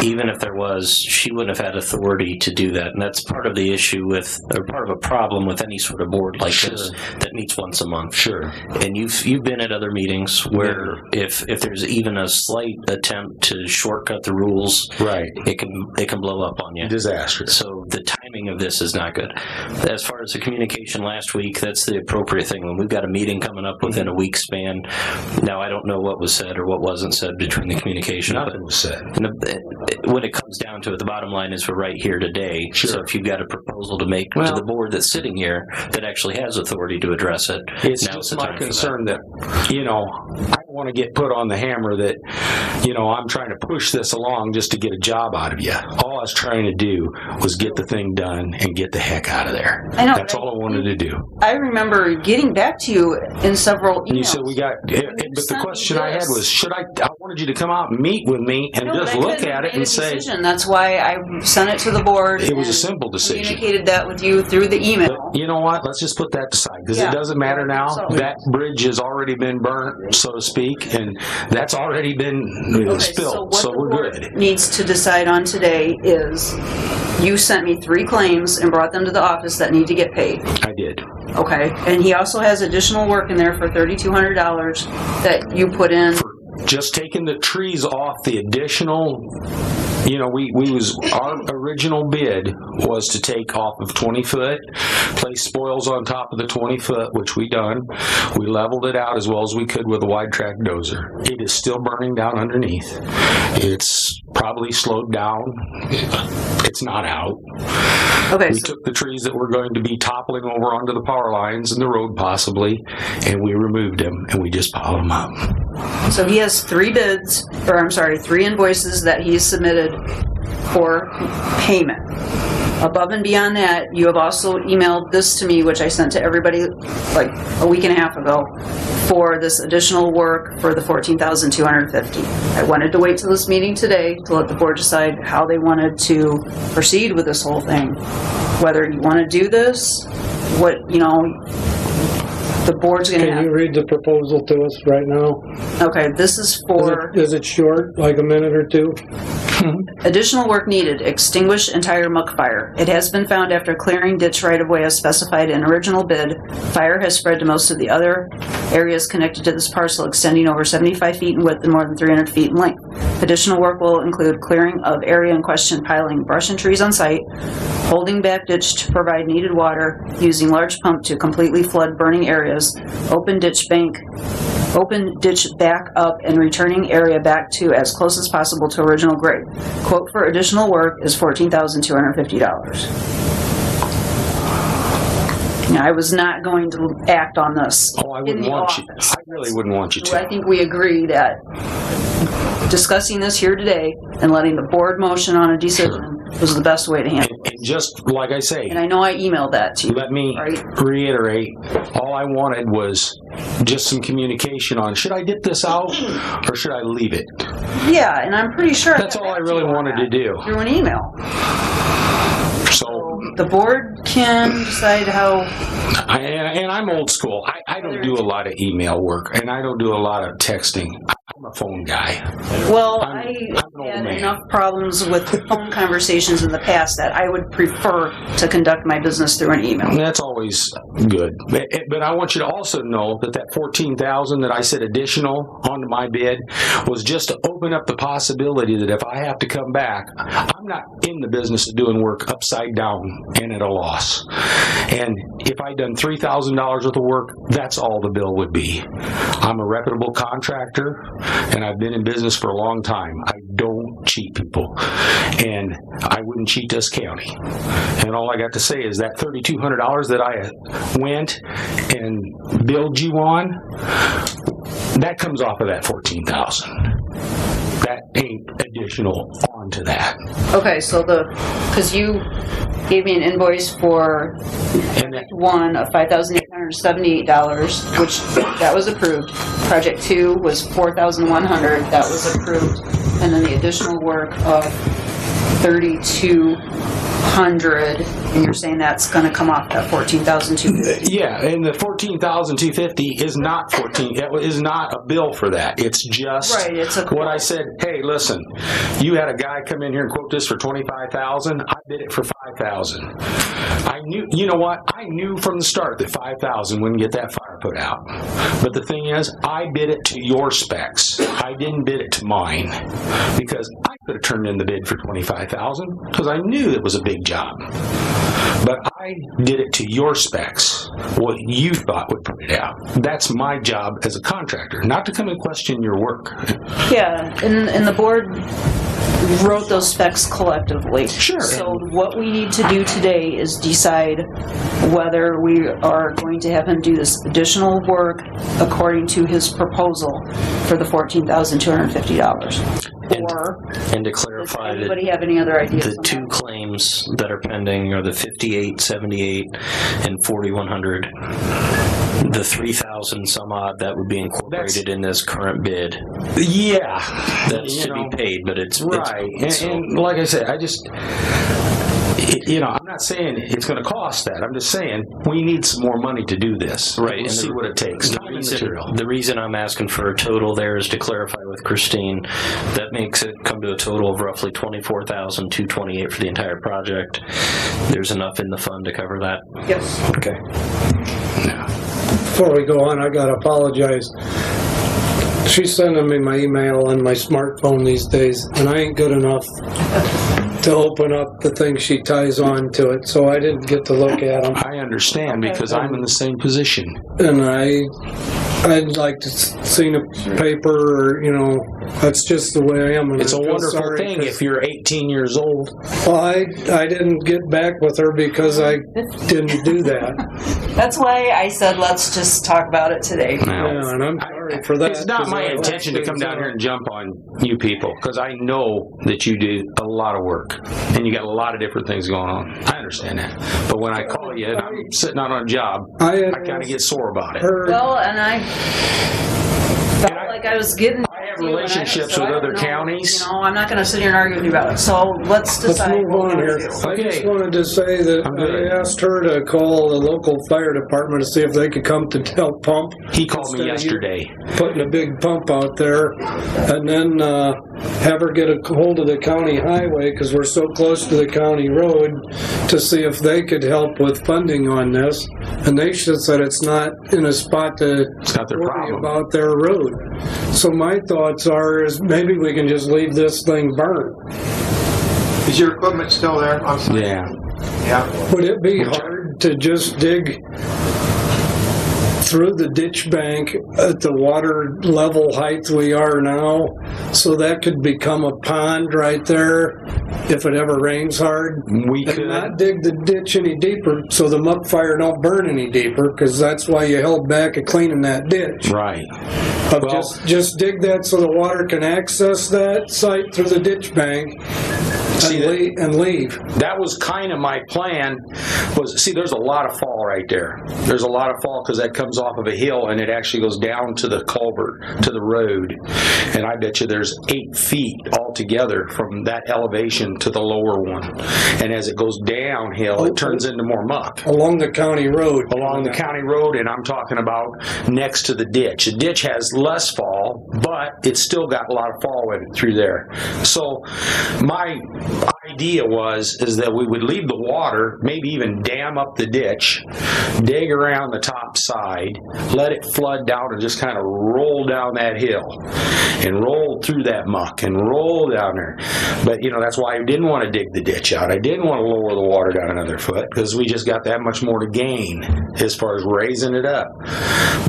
even if there was, she wouldn't have had authority to do that. And that's part of the issue or part of a problem with any sort of board like this that meets once a month. Sure. And you've been at other meetings where if there's even a slight attempt to shortcut the rules, right, it can blow up on you. Disastrous. So the timing of this is not good. As far as the communication last week, that's the appropriate thing. When we've got a meeting coming up within a week span, now I don't know what was said or what wasn't said between the communication. Nothing was said. When it comes down to it, the bottom line is we're right here today. Sure. So if you've got a proposal to make to the board that's sitting here that actually has authority to address it, it's now's just the my time for concern that I don't want to get put on the hammer that I'm trying to push this along just to get a job out of you. All I was trying to do was get the thing done and get the heck out of there. I know, that's all I wanted to do. I remember getting back to you in several emails. And you said but the question I had was, I wanted you to come out and meet with me and just look at it and say. That's why I sent it to the board. It was a simple decision. Communicated that with you through the email. But you know what? Let's just put that aside, because it doesn't matter now. That bridge has already been burnt, so to speak, and that's already been spilled. So we're good. Needs to decide on today is you sent me 3 claims and brought them to the office that need to get paid. I did. Okay, and he also has additional work in there for $3,200 that you put in. Just taking the trees off the additional, our original bid was to take off of 20 foot, place spoils on top of the 20 foot, which we done. We leveled it out as well as we could with a wide track dozer. It is still burning down underneath. It's probably slowed down. It's not out. Okay. We took the trees that were going to be toppling over onto the power lines and the road possibly, and we removed them and we just piled them up. So he has 3 invoices that he's submitted for payment. Above and beyond that, you have also emailed this to me, which I sent to everybody like a week and a half ago, for this additional work for the $14,250. I wanted to wait till this meeting today to let the board decide how they wanted to proceed with this whole thing. Whether you want to do this, the board's going to Can you read the proposal to us right now? Okay, this is for... Is it short, like a minute or two? Additional work needed. Extinguish entire muck fire. It has been found after clearing ditch right-of-way as specified in original bid. Fire has spread to most of the other areas connected to this parcel, extending over 75 feet in width and more than 300 feet in length. Additional work will include clearing of area in question, piling brush and trees on site, holding back ditch to provide needed water, using large pump to completely flood burning areas, open ditch back up and returning area back to as close as possible to original grade. Quote for additional work is $14,250. Now, I was not going to act on this. Oh, I wouldn't want you. I really wouldn't want you to. I think we agree that discussing this here today and letting the board motion on a decision was the best way to handle it. And just like I say, and I know I emailed that to you. Let me reiterate, all I wanted was just some communication on, should I dip this out or should I leave it? Yeah, and I'm pretty sure that's all I really wanted to do. Through an email. So the board can decide how. And I'm old school. I don't do a lot of email work, and I don't do a lot of texting. I'm a phone guy. Well, I had enough problems with phone conversations in the past that I would prefer to conduct my business through an email. That's always good. But I want you to also know that $14,000 that I said additional onto my bid was just to open up the possibility that if I have to come back, I'm not in the business of doing work upside down and at a loss. And if I'd done $3,000 worth of work, that's all the bill would be. I'm a reputable contractor, and I've been in business for a long time. I don't cheat people, and I wouldn't cheat this county. And all I got to say is that $3,200 that I went and billed you on, that comes off of that $14,000. That ain't additional onto that. Okay, so because you gave me an invoice for project 1 of $5,878, which that was approved. Project 2 was $4,100, that was approved, and then the additional work of $3,200, and you're saying that's going to come off that $14,250. Yeah, and the $14,250 is not It is not a bill for that. It's just what I said. Hey, listen, you had a guy come in here and quote this for $25,000. I bid it for $5,000. I knew. You know what? I knew from the start that $5,000 wouldn't get that fire put out. But the thing is, I bid it to your specs. I didn't bid it to mine because I could have turned in the bid for $25,000 because I knew it was a big job. But I did it to your specs, what you thought would put it out. That's my job as a contractor, not to come and question your work. Yeah, and the board wrote those specs collectively. Sure. So what we need to do today is decide whether we are going to have him do this additional work according to his proposal for the $14,250. And to clarify, does anybody have any other ideas? The 2 claims that are pending are the 5878 and 4100. The 3,000 some odd that would be incorporated in this current bid. Yeah, that's to be paid, but it's right. And like I said, I'm not saying it's going to cost that. I'm just saying we need some more money to do this. Right. We'll see what it takes. Time and material. The reason I'm asking for a total there is to clarify with Christine, that makes it come to a total of roughly $24,228 for the entire project. There's enough in the fund to cover that? Yes. Okay. Before we go on, I gotta apologize. She's sending me my email on my smartphone these days, and I ain't good enough to open up the thing she ties on to it, so I didn't get to look at them. I understand because I'm in the same position. And I'd like to see a paper, or, you know, that's just the way I am. And It's a wonderful thing if you're 18 years old. Well, I didn't get back with her because I didn't do that. That's why I said let's just talk about it today. Yeah, and I'm sorry for that. It's not my intention to come down here and jump on you people because I know that you do a lot of work and you got a lot of different things going on. I understand that. But when I call you and I'm sitting out on a job, I kind of get sore about it. Well, and I felt like I was getting relationships with other counties. You know, I'm not going to sit here and argue with you about it. So let's decide. Let's move on here. I just wanted to say that I asked her to call the local fire department to see if they could come to help pump. He called me yesterday. Putting a big pump out there, and then have her get a hold of the county highway because we're so close to the county road to see if they could help with funding on this. And they should said it's not in a spot to worry about their road. So my thoughts is maybe we can just leave this thing burn. Is your equipment still there on site? Yeah. Yeah. Would it be hard to just dig through the ditch bank at the water level height we are now, so that could become a pond right there if it ever rains hard? We could not dig the ditch any deeper so the muck fire don't burn any deeper, because that's why you held back at cleaning that ditch. Right. But just dig that so the water can access that site through the ditch bank and leave. That was kind of my plan. There's a lot of fall right there. There's a lot of fall because that comes off of a hill and it actually goes down to the culvert, to the road. And I bet you there's 8 feet altogether from that elevation to the lower one. And as it goes downhill, it turns into more muck. Along the county road. Along the county road, and I'm talking about next to the ditch. The ditch has less fall, but it's still got a lot of fall in it through there. So my idea is that we would leave the water, maybe even dam up the ditch, dig around the top side, let it flood down and just kind of roll down that hill and roll through that muck and roll down there. But, you know, that's why I didn't want to dig the ditch out. I didn't want to lower the water down another foot because we just got that much more to gain as far as raising it up.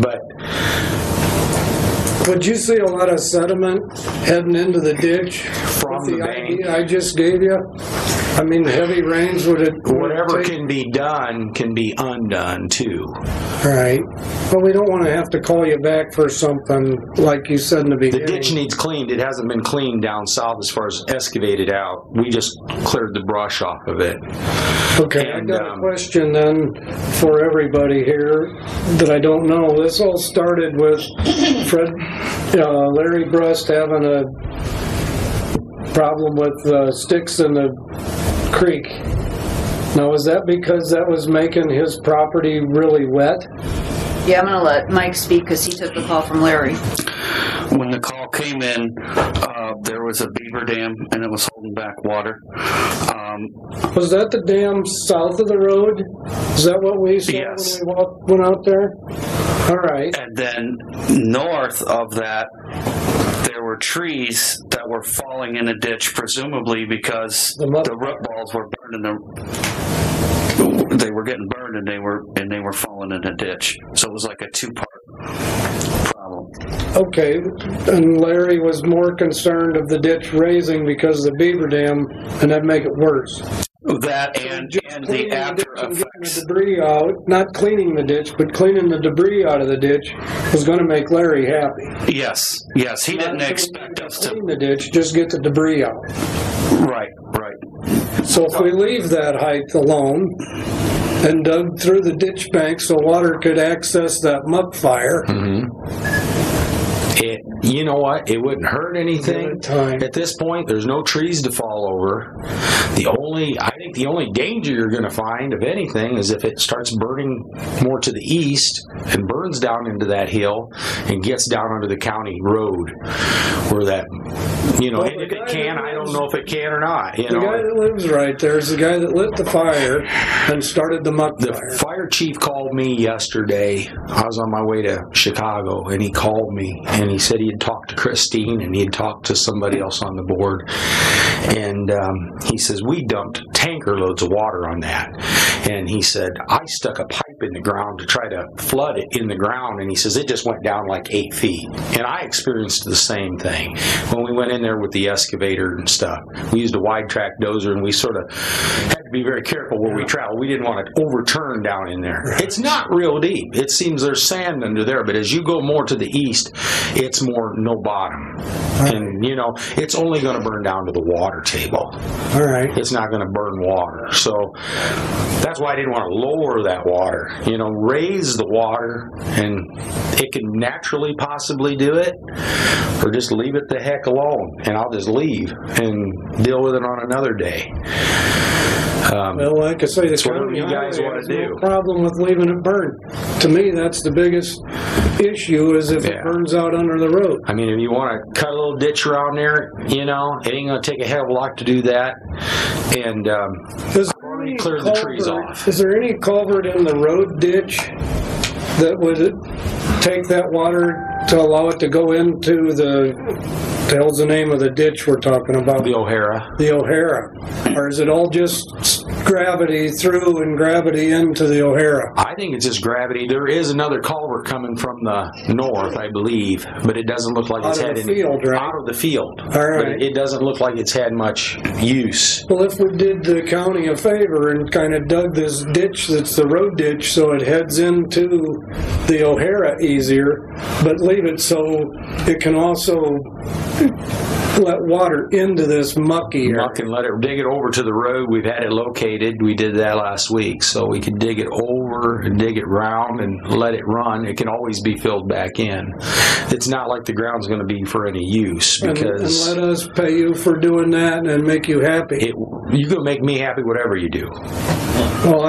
But would you see a lot of sediment heading into the ditch from the bank I just gave you? I mean, heavy rains whatever can be done can be undone too. Right. But we don't want to have to call you back for something like you said in the beginning. The ditch needs cleaned. It hasn't been cleaned down south as far as excavated out. We just cleared the brush off of it. Okay, and, I got a question then for everybody here that I don't know. This all started with Larry Brust having a problem with sticks in the creek. Now, is that because that was making his property really wet? Yeah, I'm going to let Mike speak because he took the call from Larry. When the call came in, there was a beaver dam and it was holding back water. Was that the dam south of the road? Is that what we saw when we went out there? All right. And then north of that, there were trees that were falling in a ditch, presumably because the root balls were burning they were getting burned and they were falling in a ditch. So it was like a 2-part problem. Okay, and Larry was more concerned of the ditch raising because of the beaver dam, and that'd make it worse. That and the after effects. The debris out, not cleaning the ditch, but cleaning the debris out of the ditch was going to make Larry happy. Yes, he didn't expect us to clean the ditch, just get the debris out. Right. So if we leave that height alone and dug through the ditch bank so water could access that muck fire, You know what? It wouldn't hurt anything. At this point, there's no trees to fall over. I think the only danger you're going to find, if anything, is if it starts burning more to the east and burns down into that hill and gets down under the county road, where that, and if it can, I don't know if it can or not. The guy that lives right there is the guy that lit the fire and started the muck fire. The fire chief called me yesterday. I was on my way to Chicago, and he called me, and he said he had talked to Christine, and he had talked to somebody else on the board, and he says, we dumped tanker loads of water on that, and he said, I stuck a pipe in the ground to try to flood it in the ground, and he says, it just went down like 8 feet, and I experienced the same thing when we went in there with the excavator and stuff. We used a wide track dozer, and we sort of had to be very careful where we travel. We didn't want to overturn down in there. It's not real deep. It seems there's sand under there, but as you go more to the east, it's more no bottom. And, it's only going to burn down to the water table. All right. It's not going to burn water. So that's why I didn't want to lower that water. Raise the water, and it can naturally possibly do it, or just leave it the heck alone, and I'll just leave and deal with it on another day. Well, like I say, that's what you guys want to do. No problem with leaving it burn. To me, that's the biggest issue, is if it burns out under the road. I mean, if you want to cut a little ditch around there, it ain't going to take a hell of a lot to do that. And already cleared the trees off. Is there any culvert in the road ditch that would take that water to allow it to go into the hell's the name of the ditch we're talking about? The O'Hara. The O'Hara. Or is it all just gravity through and gravity into the O'Hara? I think it's just gravity. There is another culvert coming from the north, I believe, but it doesn't look like it's had any out of the field. All right. But it doesn't look like it's had much use. Well, if we did the county a favor and kind of dug this ditch that's the road ditch so it heads into the O'Hara easier, but leave it so it can also let water into this mucky area. Muck and let it dig it over to the road. We've had it located. We did that last week, so we can dig it over and dig it round and let it run. It can always be filled back in. It's not like the ground's going to be for any use, because and let us pay you for doing that and make you happy. You're going to make me happy whatever you do. Well,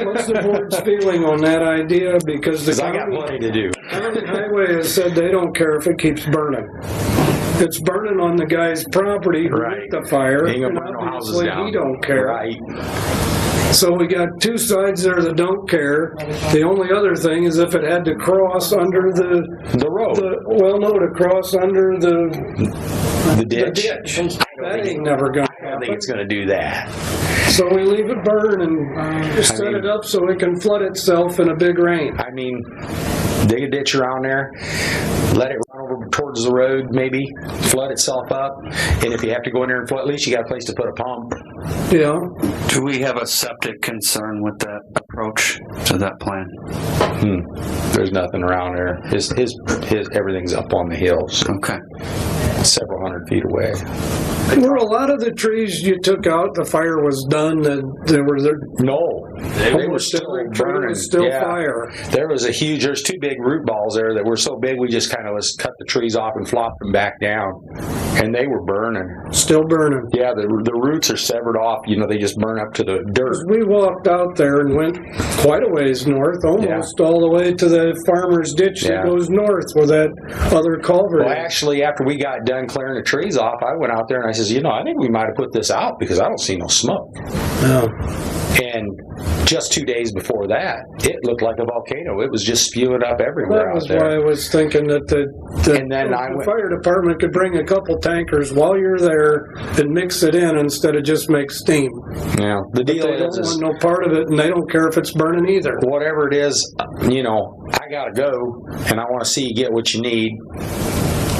what's the board's feeling on that idea? Because I got plenty to do. County Highway has said they don't care if it keeps burning. It's burning on the guy's property who lit the fire, and obviously he don't care. Right. So we got two sides there that don't care. The only other thing is if it had to cross under the road. To cross under the ditch. That ain't never going to happen. I don't think it's going to do that. So we leave it burn and set it up so it can flood itself in a big rain. I mean, dig a ditch around there, let it run over towards the road, maybe flood itself up, and if you have to go in there and flood, at least you got a place to put a pump. Yeah. Do we have a septic concern with that approach to that plan? There's nothing around there. His everything's up on the hills. Okay. Several hundred feet away. Were a lot of the trees you took out, the fire was done, that there were there? No, they were still burning. Still fire. There's two big root balls there that were so big we just kind of cut the trees off and flopped them back down, and they were burning. Still burning. Yeah, the roots are severed off. They just burn up to the dirt. We walked out there and went quite a ways north, almost all the way to the farmer's ditch that goes north where that other culvert. Well, actually, after we got done clearing the trees off, I went out there and I says, I think we might have put this out because I don't see no smoke. No. And just 2 days before that, it looked like a volcano. It was just spewing up everywhere out there. That was why I was thinking that the fire department could bring a couple tankers while you're there and mix it in instead of just make steam. Yeah, the deal they don't want no part of it, and they don't care if it's burning either. Whatever it is, I gotta go, and I want to see you get what you need.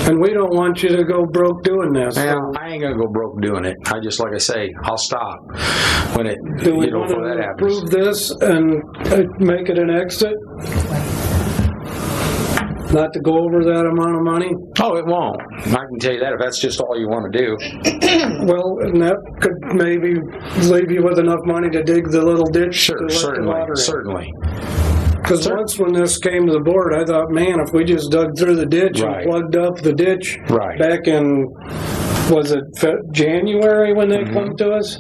And we don't want you to go broke doing this. Well, I ain't gonna go broke doing it. Like I say, I'll stop when it. Do we want to approve this and make it an exit? Not to go over that amount of money? Oh, it won't. I can tell you that if that's just all you want to do. Well, and that could maybe leave you with enough money to dig the little ditch. Sure, certainly. Because once when this came to the board, I thought, man, if we just dug through the ditch Right. and plugged up the ditch Right. back in, was it January when they come to us?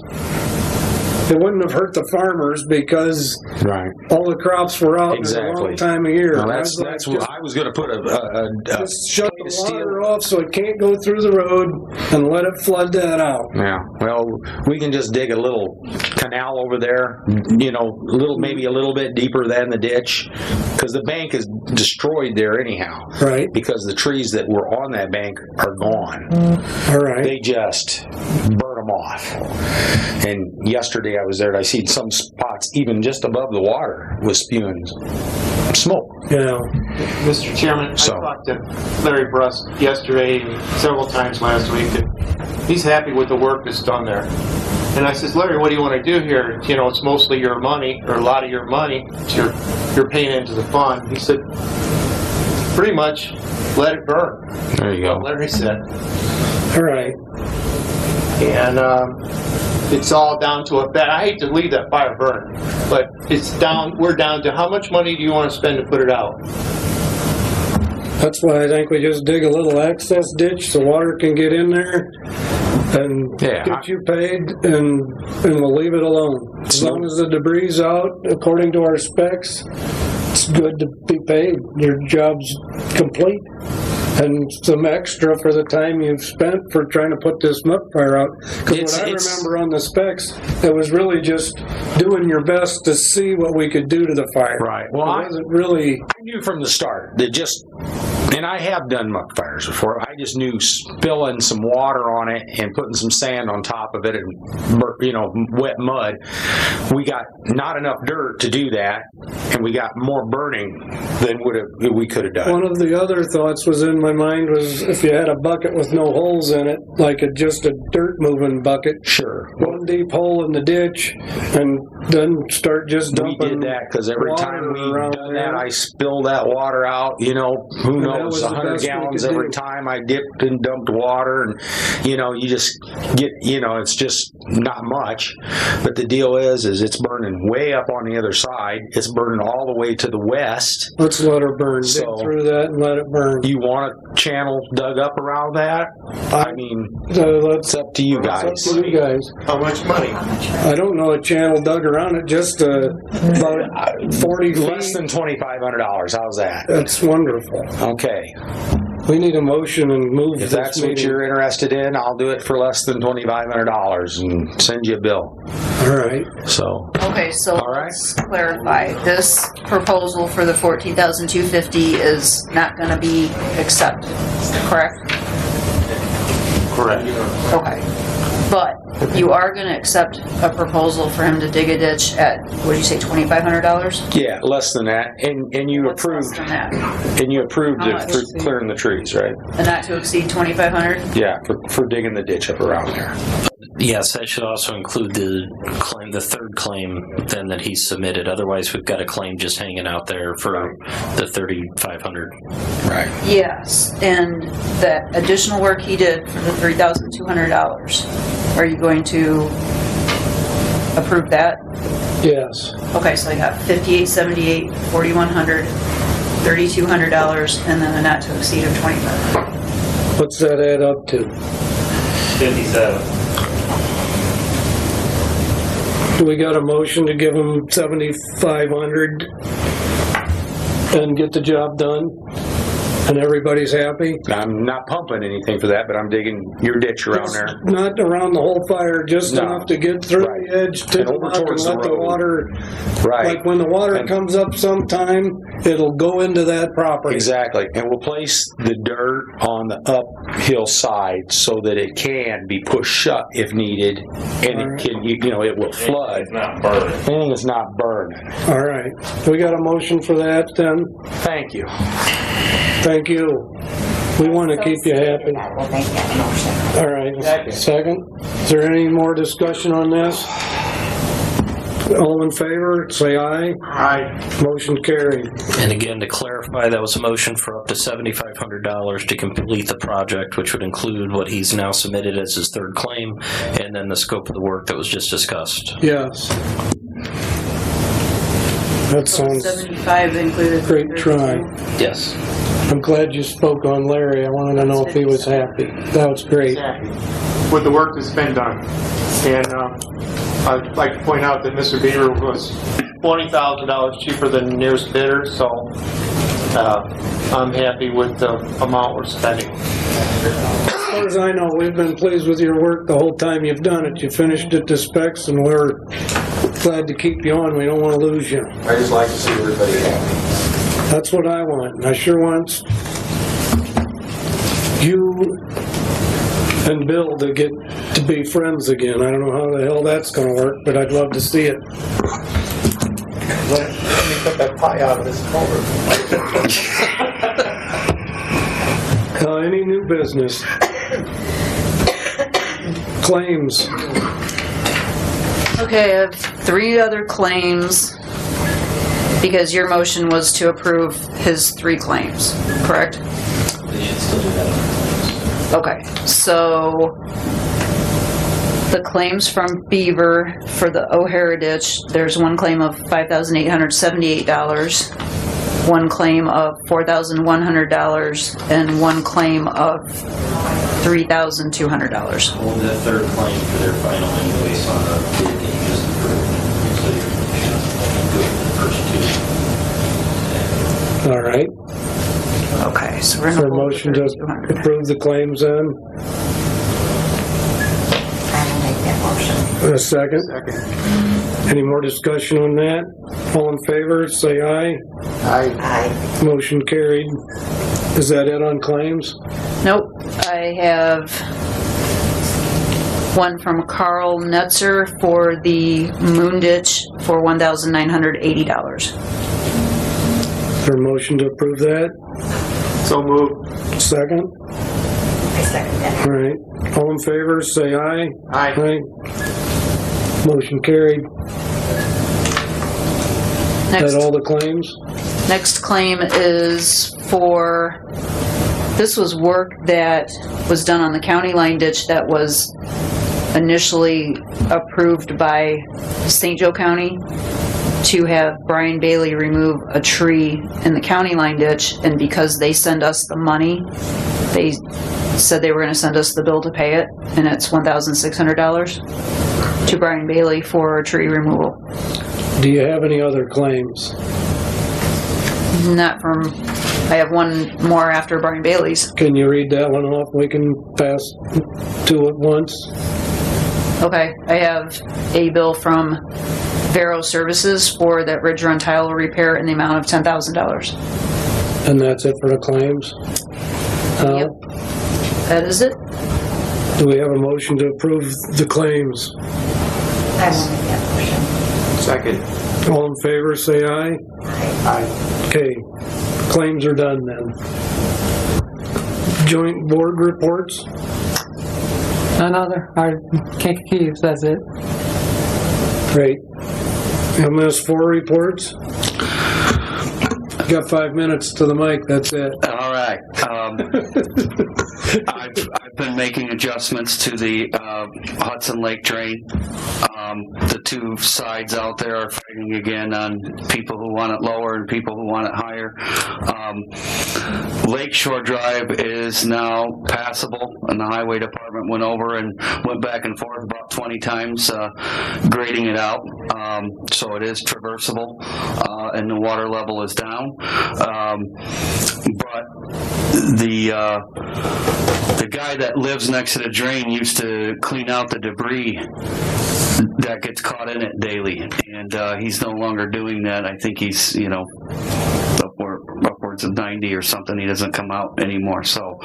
It wouldn't have hurt the farmers because Right. all the crops were out in the Exactly. wrong time of year. Now, And I that's was like, that's what I was going to put just shut plate of the steel. water off so it can't go through the road and let it flood that out. Yeah, well, we can just dig a little canal over there, maybe a little bit deeper than the ditch, because the bank is destroyed there anyhow. Right. Because the trees that were on that bank are gone. All right. They just burn them off. And yesterday I was there and I seen some spots even just above the water was spewing smoke. Yeah. Mr. Chairman, So- I talked to Larry Brust yesterday and several times last week, and he's happy with the work that's done there. And I says, Larry, what do you want to do here? It's mostly your money, or a lot of your money that you're paying into the fund. He said, pretty much let it burn. There you go. Larry said. All right. And it's all down to I hate to leave that fire burning, but we're down to how much money do you want to spend to put it out? That's why I think we just dig a little access ditch so water can get in there and get you paid, and we'll leave it alone. As long as the debris is out according to our specs, it's good to be paid. Your job's complete. And some extra for the time you've spent for trying to put this muck fire out. Because what I remember on the specs, it was really just doing your best to see what we could do to the fire. Right. Well, it wasn't really. I knew from the start that and I have done muck fires before. I just knew spilling some water on it and putting some sand on top of it and wet mud. We got not enough dirt to do that, and we got more burning than we could have done. One of the other thoughts was in my mind was if you had a bucket with no holes in it, like just a dirt moving bucket. Sure. One deep hole in the ditch, and then start just dumping. We did that because every time we done that, I spilled that water out. Who knows, 100 gallons every time I dipped and dumped water, and you just get, it's just not much. But the deal is it's burning way up on the other side. It's burning all the way to the west. Let's let her burn. So, dig through that and let it burn. You want a channel dug up around that? I mean, it's up to you guys. It's up to you guys. How much money? I don't know a channel dug around it, just about 40 feet. Less than $2,500. How's that? That's wonderful. Okay. We need a motion and move If this that's what meeting. you're interested in, I'll do it for less than $2,500 and send you a bill. All right. So. Okay, so let's clarify. This proposal for the $14,250 is not going to be accepted, correct? Correct. Okay. But you are going to accept a proposal for him to dig a ditch at, what did you say, $2,500? Yeah, less than that. And you approved. Less than that? And you approved How it much? for clearing the trees, right? And not to exceed $2,500? Yeah, for digging the ditch up around there. Yes, that should also include the third claim then that he submitted. Otherwise, we've got a claim just hanging out there for the $3,500. Right. Yes, and that additional work he did for the $3,200, are you going to approve that? Yes. Okay, so I got $5,878, $4,100, $3,200, and then a not to exceed of $2,500. What's that add up to? 57. Do we got a motion to give him $7,500 and get the job done? And everybody's happy? I'm not pumping anything for that, but I'm digging your ditch around there. Not around the whole fire, just No. enough to get through Right. the edge to And the over muck and towards the let the road. water, Right. like when the water comes up sometime, it'll go into that property. Exactly. And we'll place the dirt on the uphill side so that it can be pushed shut if needed, and it can, it will flood. It's not burning. And it's not burning. All right. We got a motion for that then? Thank you. Thank you. We want to keep you happy. I will make that motion. All right. Second. Is there any more discussion on this? All in favor, say aye. Aye. Motion carried. And again, to clarify, that was a motion for up to $7,500 to complete the project, which would include what he's now submitted as his third claim, and then the scope of the work that was just discussed. Yes. That sounds 75 included. great try. Yes. I'm glad you spoke on Larry. I wanted to know if he was happy. That was great. With the work that's been done. And I'd like to point out that Mr. Beaver was $20,000 cheaper than the nearest bidder, so I'm happy with the amount we're spending. As far as I know, we've been pleased with your work the whole time you've done it. You finished it to specs, and we're glad to keep you on. We don't want to lose you. I just like to see everybody happy. That's what I want. And I sure want you and Bill to get to be friends again. I don't know how the hell that's going to work, but I'd love to see it. Let me cut that pie out of this culvert. Any new business? Claims. Okay, I have 3 other claims because your motion was to approve his 3 claims, correct? They should still do that. Okay, so the claims from Beaver for the O'Hara ditch, there's one claim of $5,878, one claim of $4,100, and one claim of $3,200. Hold that third claim for their final invoice on the bid that you just approved. So you're good for the first 2. All right. Okay, so we're For going a motion to approve the claims then? I'll make that motion. A second? Any more discussion on that? All in favor, say aye. Aye. Aye. Motion carried. Is that it on claims? Nope, I have one from Carl Netzer for the Moon Ditch for $1,980. Is there a motion to approve that? So moved. Second? I second that. All right. All in favor, say aye. Aye. Aye. Motion carried. Next. That all the claims? Next claim is for, this was work that was done on the county line ditch that was initially approved by St. Joe County to have Brian Bailey remove a tree in the county line ditch, and because they send us the money, they said they were going to send us the bill to pay it, and it's $1,600 to Brian Bailey for tree removal. Do you have any other claims? Not from, I have one more after Brian Bailey's. Can you read that one off? We can pass 2 at once. Okay, I have a bill from Vero Services for that Ridge Run tile repair in the amount of $10,000. And that's it for the claims? Yep. That is it. Do we have a motion to approve the claims? I will make that motion. Second. All in favor, say aye. Aye. Okay, claims are done then. Joint board reports? Another. I can't keep. That's it. Great. MS4 reports? Got 5 minutes to the mic, that's it. All right. I've been making adjustments to the Hudson Lake drain. The 2 sides out there are fighting again on people who want it lower and people who want it higher. Lakeshore Drive is now passable, and the highway department went over and went back and forth about 20 times grading it out. So it is traversable, and the water level is down. But the guy that lives next to the drain used to clean out the debris that gets caught in it daily, and he's no longer doing that. I think he's, upwards of 90 or something. He doesn't come out anymore, so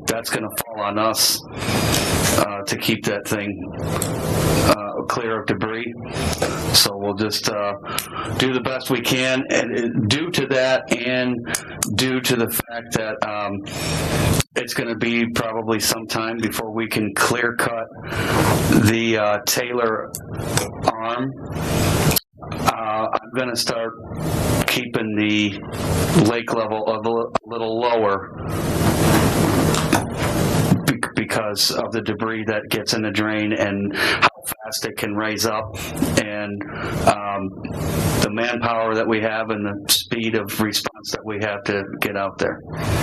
that's going to fall on us to keep that thing clear of debris. So we'll just do the best we can, and due to that, and due to the fact that it's going to be probably some time before we can clear cut the Taylor arm. I'm going to start keeping the lake level a little lower because of the debris that gets in the drain and how fast it can raise up, and the manpower that we have and the speed of response that we have to get out there.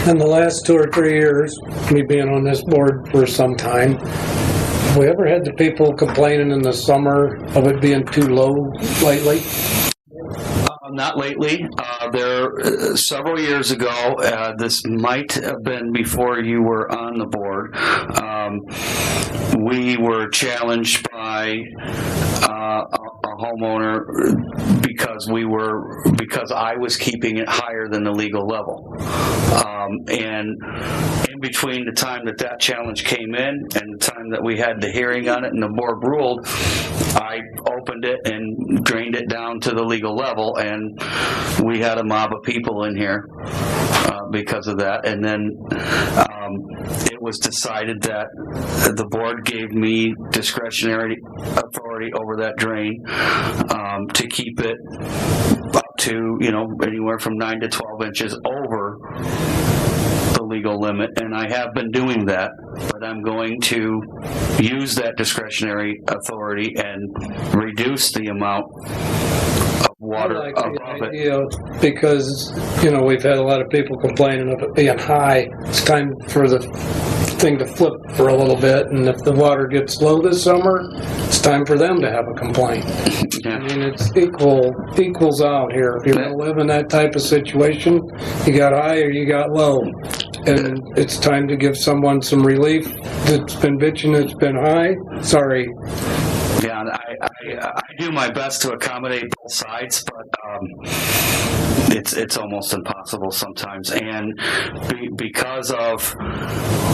In the last 2 or 3 years, me being on this board for some time, have we ever had the people complaining in the summer of it being too low lately? Not lately. Several years ago, this might have been before you were on the board, we were challenged by a homeowner because I was keeping it higher than the legal level. And in between the time that challenge came in and the time that we had the hearing on it and the board ruled, I opened it and drained it down to the legal level, and we had a mob of people in here because of that. And then it was decided that the board gave me discretionary authority over that drain to keep it up to, anywhere from 9 to 12 inches over the legal limit, and I have been doing that, but I'm going to use that discretionary authority and reduce the amount of water I like above the it. idea because, we've had a lot of people complaining of it being high. It's time for the thing to flip for a little bit, and if the water gets low this summer, it's time for them to have a complaint. Yeah. I mean, it's equals out here. If you're going to live in that type of situation, you got high or you got low. And it's time to give someone some relief that's been bitching, it's been high. Sorry. Yeah, and I do my best to accommodate both sides, but it's almost impossible sometimes. And because of,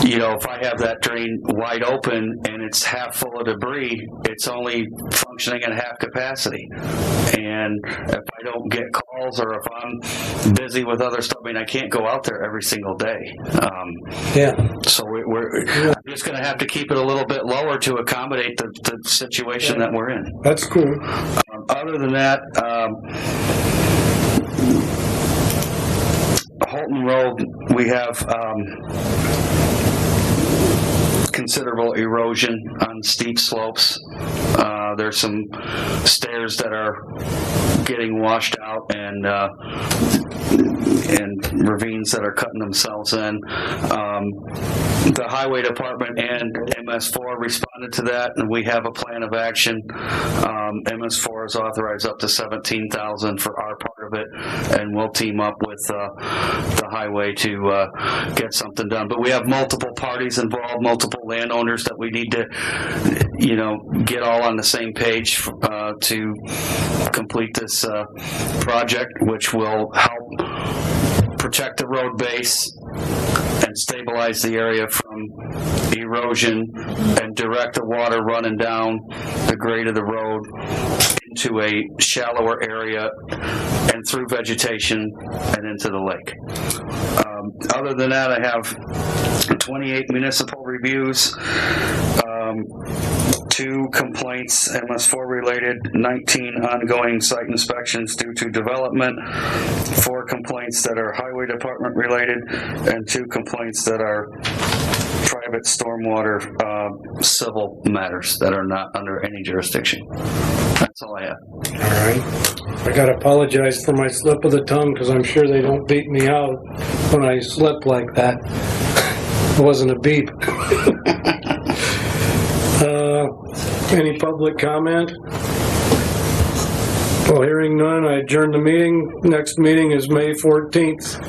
if I have that drain wide open and it's half full of debris, it's only functioning at half capacity. And if I don't get calls or if I'm busy with other stuff, I can't go out there every single day. So I'm just going to have to keep it a little bit lower to accommodate the situation that we're in. That's cool. Other than that, Holton Road, we have considerable erosion on steep slopes. There's some stairs that are getting washed out and ravines that are cutting themselves in. The Highway Department and MS4 responded to that, and we have a plan of action. MS4 has authorized up to $17,000 for our part of it, and we'll team up with the highway to get something done. But we have multiple parties involved, multiple landowners that we need to, get all on the same page to complete this project, which will help protect the road base and stabilize the area from erosion and direct the water running down the grade of the road into a shallower area and through vegetation and into the lake. Other than that, I have 28 municipal reviews, 2 complaints, MS4 related, 19 ongoing site inspections due to development, 4 complaints that are highway department related, and 2 complaints that are private stormwater civil matters that are not under any jurisdiction. That's all I have. All right. I got to apologize for my slip of the tongue because I'm sure they don't beat me out when I slip like that. It wasn't a beep. Any public comment? Well, hearing none, I adjourn the meeting. Next meeting is May 14th.